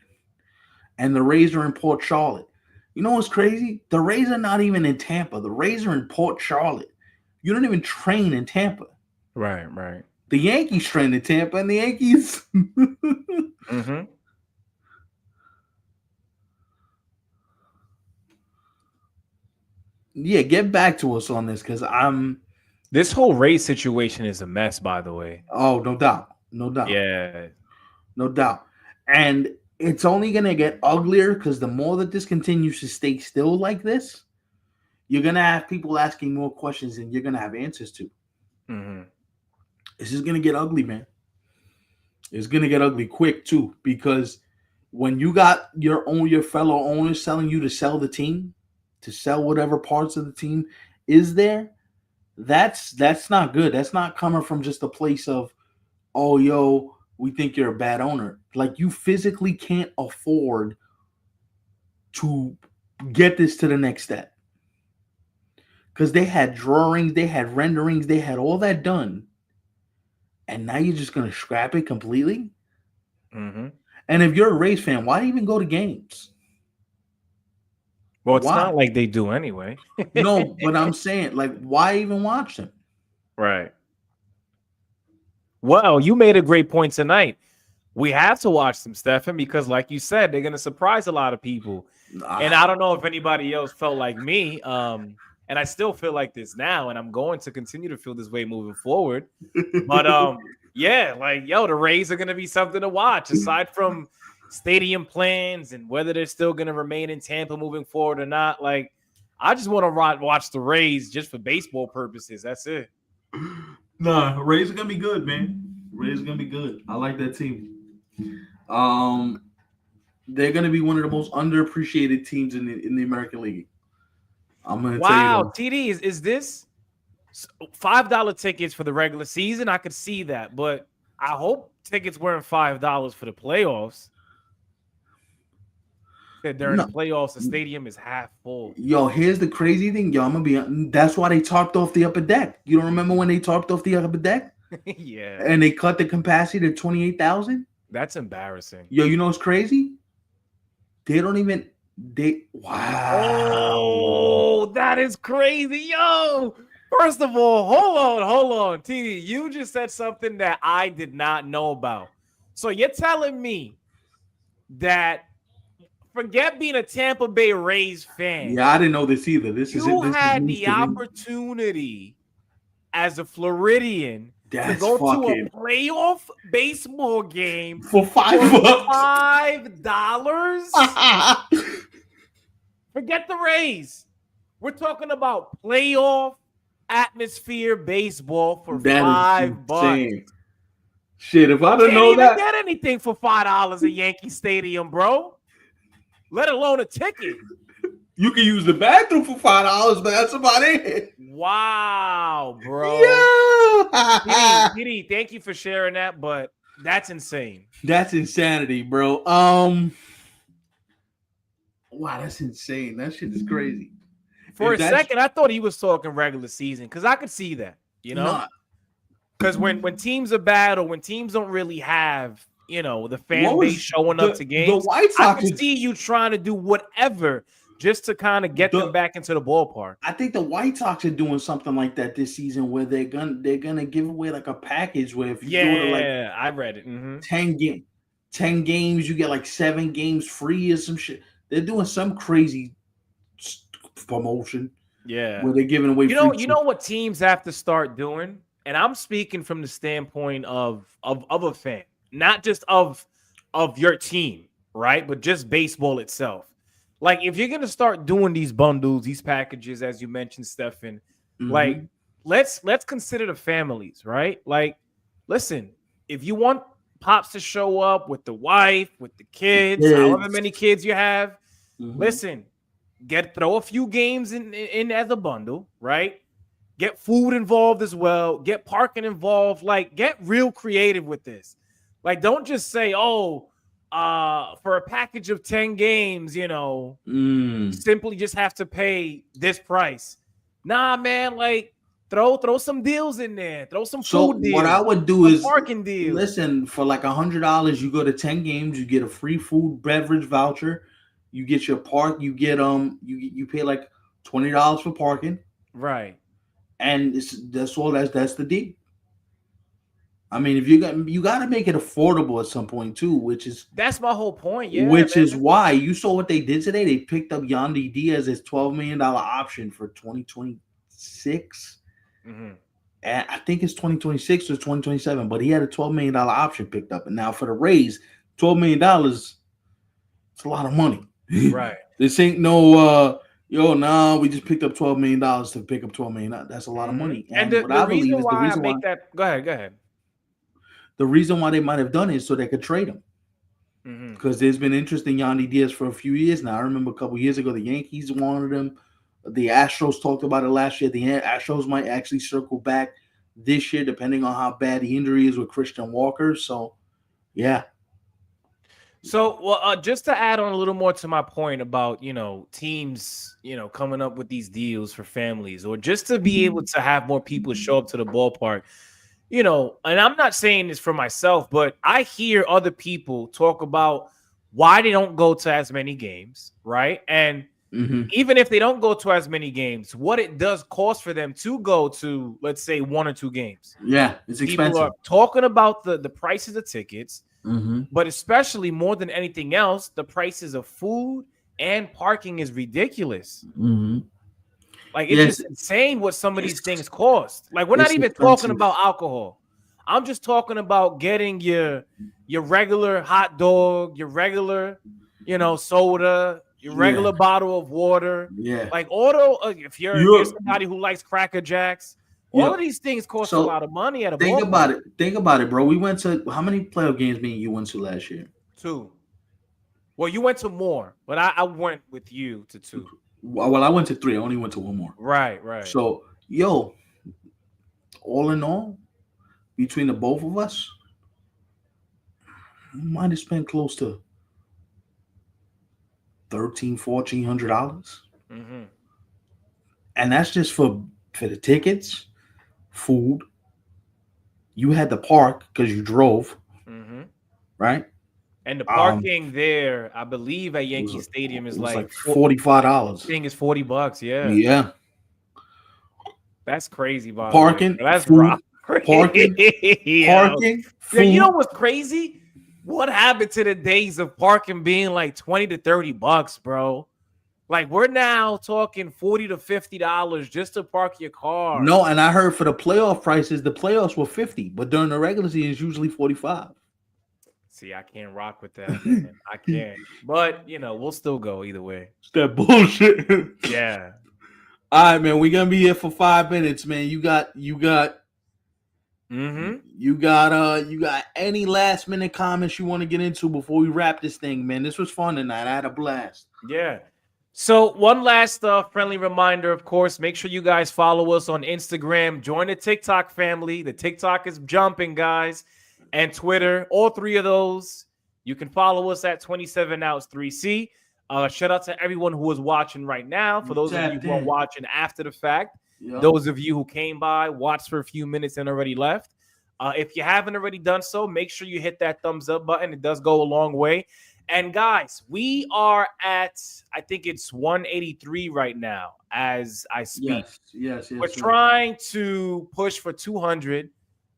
and the Rays are in Port Charlotte. You know what's crazy? The Rays are not even in Tampa. The Rays are in Port Charlotte. You don't even train in Tampa. Right, right. The Yankees train in Tampa, and the Yankees. Mhm. Yeah, get back to us on this because I'm. This whole race situation is a mess, by the way. Oh, no doubt, no doubt, Yeah. no doubt, and it's only gonna get uglier because the more that this continues to stay still like this, you're gonna have people asking more questions than you're gonna have answers to. Mhm. This is gonna get ugly, man. It's gonna get ugly quick too, because when you got your fellow owners telling you to sell the team, to sell whatever parts of the team is there, that's not good. That's not coming from just a place of, oh yo, we think you're a bad owner. Like you physically can't afford to get this to the next step. Because they had drawings, they had renderings, they had all that done. And now you're just gonna scrap it completely? Mhm. And if you're a Rays fan, why even go to games? Well, it's Why? not like they do anyway. No, but I'm saying, like, why even watch them? Right. Well, you made a great point tonight. We have to watch them, Stefan, because like you said, they're gonna surprise a lot of people. And I don't know if anybody else felt like me. And I still feel like this now, and I'm going to continue to feel this way moving forward. But yeah, like yo, the Rays are gonna be something to watch aside from stadium plans and whether they're still gonna remain in Tampa moving forward or not. Like, I just want to watch the Rays just for baseball purposes. That's it. Nah, Rays are gonna be good, man. Rays are gonna be good. I like that team. Um, they're gonna be one of the most underappreciated teams in the American League. I'm gonna tell you Wow, that. TD, is this $5 tickets for the regular season? I could see that, but I hope tickets weren't $5 for the playoffs. That during the No, playoffs, the stadium is half full. yo, here's the crazy thing, yo. I'm gonna be. That's why they tarped off the upper deck. You don't remember when they tarped off the upper deck Yeah, and they cut the capacity to 28,000? that's embarrassing. Yo, you know what's crazy? They don't even. They wow. Oh, that is crazy. Yo, first of all, hold on. TD, you just said something that I did not know about. So you're telling me that forget being a Tampa Bay Rays fan, Yeah, I didn't know this either. This is it. you This is had news the to me. opportunity as a Floridian to That's go to a fucking playoff baseball game for for $5. $5. Forget the Rays. We're talking about playoff atmosphere baseball for That is $5. insane. Shit, if I You didn't can't know even that, get anything for $5 at Yankee Stadium, bro. Let alone a ticket. you can use the bathroom for $5, but that's about it. Wow, bro. Yeah. PD, thank you for sharing that, but that's insane. That's insanity, bro. Wow, that's insane. That shit is crazy. For If a that's second, I thought he was talking regular season because I could see that, not because when teams are bad or when teams don't really have, the what fan base was showing up to the games, White I Sox could see you trying to do whatever just to kind of get them the back into the ballpark. I think the White Sox are doing something like that this season where they're gonna give away like a package where if you go to like Yeah, I read it. 10 game 10 games, you get like 7 games free or some shit. They're doing some crazy promotion Yeah. where they're giving away You know, free you tickets. know what teams have to start doing, and I'm speaking from the standpoint of a fan, not just of your team, right? But just baseball itself. Like if you're gonna start doing these bundles, these packages, as you mentioned, Stefan, like Mm-hmm. let's consider the families, right? Like, listen, if you want pops to show up with the wife, with the kids, however Kids. many kids you have, Mm-hmm. listen, throw a few games in as a bundle, right? Get food involved as well, get parking involved, like get real creative with this. Like don't just say, "Oh, for a package of 10 games, you Mm. simply just have to pay this price." Nah, man, like throw some deals in there. Throw some So food what I deals, would do some is parking deals. listen, for like $100, you go to 10 games, you get a free food beverage voucher, you get your park, you get you pay like $20 for parking, Right. and that's all that's the deal. I mean, if you got to make it affordable at some point too, That's my whole point. Yeah, which is man. why you saw what they did today. They picked up Yandy Diaz's $12 million option for 2026. Mhm. And I think it's 2026 or 2027, but he had a $12 million option picked up. And now for the Rays, $12 million, it's a lot of money. Right. This ain't no we just picked up $12 million to pick up $12 million. That's a lot of Mhm. money. And And the, what the I believe reason is the why I reason why make that go ahead, go ahead. they might have done it is so they could trade him. Mhm. Because there's been interest in Yandy Diaz for a few years now. I remember a couple years ago the Yankees wanted him. The Astros talked about it last year. The Astros might actually circle back this year, depending on how bad the injury is with Christian Walker. So, yeah. So, well, just to add on a little more to my point about teams coming up with these deals for families, or just to be able to have more people show up to the ballpark, and I'm not saying this for myself, but I hear other people talk about why they don't go to as many games, right? And Mm-hmm. even if they don't go to as many games, what it does cost for them to go to, let's say, 1 or 2 games. Yeah, it's People expensive. are talking about the prices of tickets, Mm-hmm. but especially more than anything else, the prices of food and parking is ridiculous. Mm-hmm. Like it's Yes, just insane what some of these it's things cost. Like we're not it's even talking expensive. about alcohol. I'm just talking about getting your regular hot dog, your regular, soda, your Yeah, regular bottle of water. yeah. Like auto, if you're You somebody who likes Cracker Jacks, All Yep. of these things cost a So lot of money at a think ballpark. about it. Think about it, bro. We went to how many playoff games me and you went to last year? 2. Well, you went to more, but I went with you to 2. Well, I went to three. I only went to one more. Right, right. So, yo, all in all, between the both of us, we might have spent close to $1,300-$1,400, Mm-hmm. and that's just for the tickets, food. You had the park because you drove, Mm-hmm. right? And the Um, parking there, I believe at it was Yankee Stadium is it was like like $45. thing is $40. Yeah, Yeah, that's crazy. By the way, parking, bro. That's food, robbery. parking, Yo. parking, Yeah, you know food. what's crazy? What happened to the days of parking being like $20 to $30, bro? Like we're now talking $40 to $50 just to park your car. No, and I heard for the playoff prices, the playoffs were 50, but during the regular season, it's usually 45. See, I can't rock with that, man. I can't. But we'll still go either way. It's that bullshit. Yeah. All right, man. We're gonna be here for 5 minutes, man. Mm-hmm. You got any last minute comments you want to get into before we wrap this thing, man? This was fun tonight. I had a blast. Yeah. So one last friendly reminder, of course, make sure you guys follow us on Instagram. Join the TikTok family. The TikTok is jumping, guys. And Twitter, all 3 of those. You can follow us at 27 Outs 3C. Shout out to everyone who is watching right now. For those of you who are watching after the fact, those of you who came by, watched for a few minutes and already left. If you haven't already done so, make sure you hit that thumbs up button. It does go a long way. And guys, we are at, I think it's 183 right now as I speak. Yes. We're trying to push for 200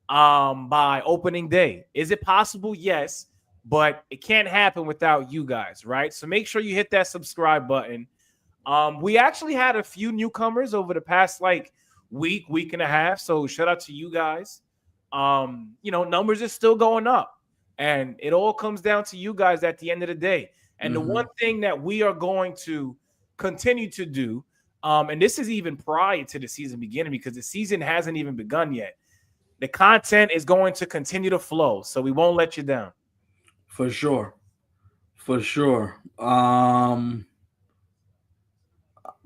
by opening day. Is it possible? Yes, but it can't happen without you guys, right? So make sure you hit that subscribe button. We actually had a few newcomers over the past week and a half. So shout out to you guys. Numbers are still going up. And it all comes down to you guys at the end of the day. And the one thing that we are going to continue to do, and this is even prior to the season beginning because the season hasn't even begun yet. The content is going to continue to flow, so we won't let you down. For sure.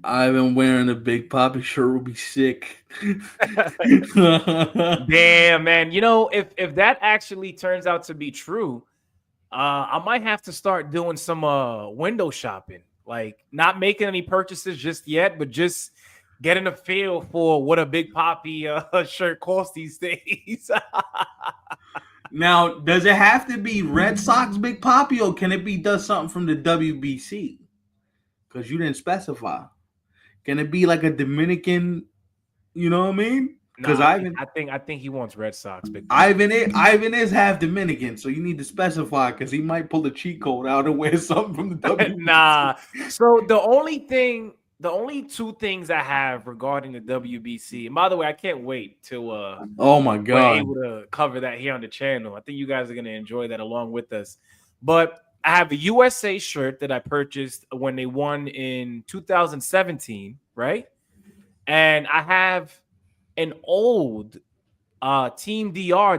I've been wearing a Big Poppy shirt. Will be sick. Damn, man. If that actually turns out to be true, I might have to start doing some window shopping. Like not making any purchases just yet, but just getting a feel for what a Big Poppy shirt costs these days. Now, does it have to be Red Sox Big Poppy, or can it be does something from the WBC? Because you didn't specify. Can it be like a Dominican? You know what I mean? Because I think he wants Red Sox. Big Ivan is half Dominican, so you need to specify because he might pull a cheat code out and wear something from the WBC. Nah. So the only 2 things I have regarding the WBC, and by the way, I can't wait till oh my god, we're able to cover that here on the channel. I think you guys are gonna enjoy that along with us. But I have a USA shirt that I purchased when they won in 2017, right? And I have an old Team DR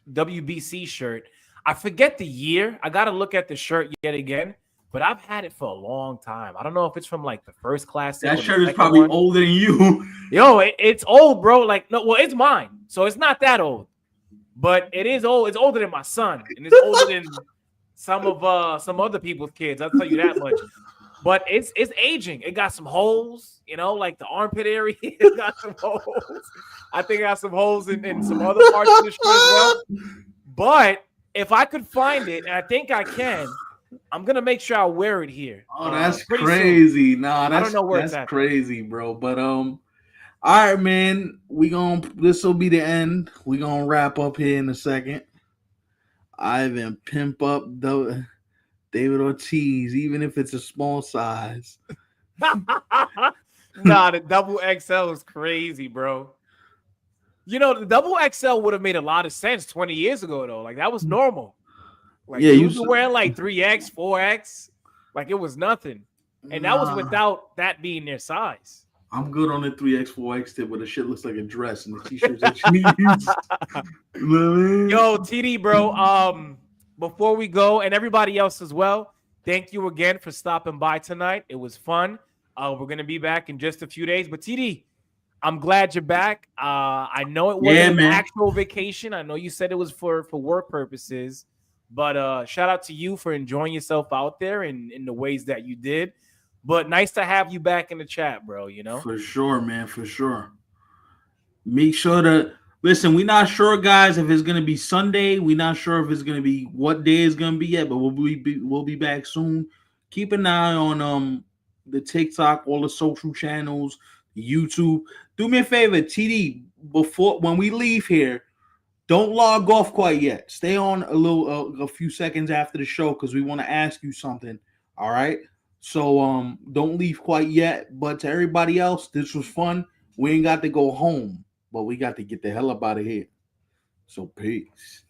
WBC shirt. I forget the year. I got to look at the shirt yet again, but I've had it for a long time. I don't know if it's from like the first classic. That shirt is probably older than you. Yo, it's old, bro. Like, no, well, it's mine. So it's not that old, but it is old. It's older than my son, and it's older than some other people's kids. I'll tell you that much. But it's aging. It got some holes, like the armpit area. It got some holes. I think it got some holes in some other parts of the shirt as well. But if I could find it, and I think I can, I'm gonna make sure I wear it here. Oh, that's crazy. Soon. Nah, that's, I don't know where that's crazy, bro. But all right, man. This will be the end. We're gonna wrap up here in a second. Ivan pimp up David Ortiz, even if it's a small size. Nah, the double XL is crazy, bro. The double XL would have made a lot of sense 20 years ago, though. Like, that was normal. Like, yeah, you were wearing like 3X, 4X. Like, it was nothing. And that was without that being their size. I'm good on the 3X 4X tip, but the shit looks like a dress and the t-shirts that you need. You know what I mean? Yo, TD, bro. Before we go, and everybody else as well, thank you again for stopping by tonight. It was fun. We're gonna be back in just a few days. But TD, I'm glad you're back. I know it Yeah, wasn't an man. actual vacation. I know you said it was for work purposes, but shout out to you for enjoying yourself out there in the ways that you did. But nice to have you back in the chat, bro. You know. For sure, man. For sure. Make sure to listen. We're not sure, guys, if it's gonna be Sunday. We're not sure if it's gonna be what day it's gonna be yet, but we'll be back soon. Keep an eye on the TikTok, all the social channels, YouTube. Do me a favor, TD. Before when we leave here, don't log off quite yet. Stay on a few seconds after the show because we want to ask you something. All right. So don't leave quite yet. But to everybody else, this was fun. We ain't got to go home, but we got to get the hell up out of here. So peace.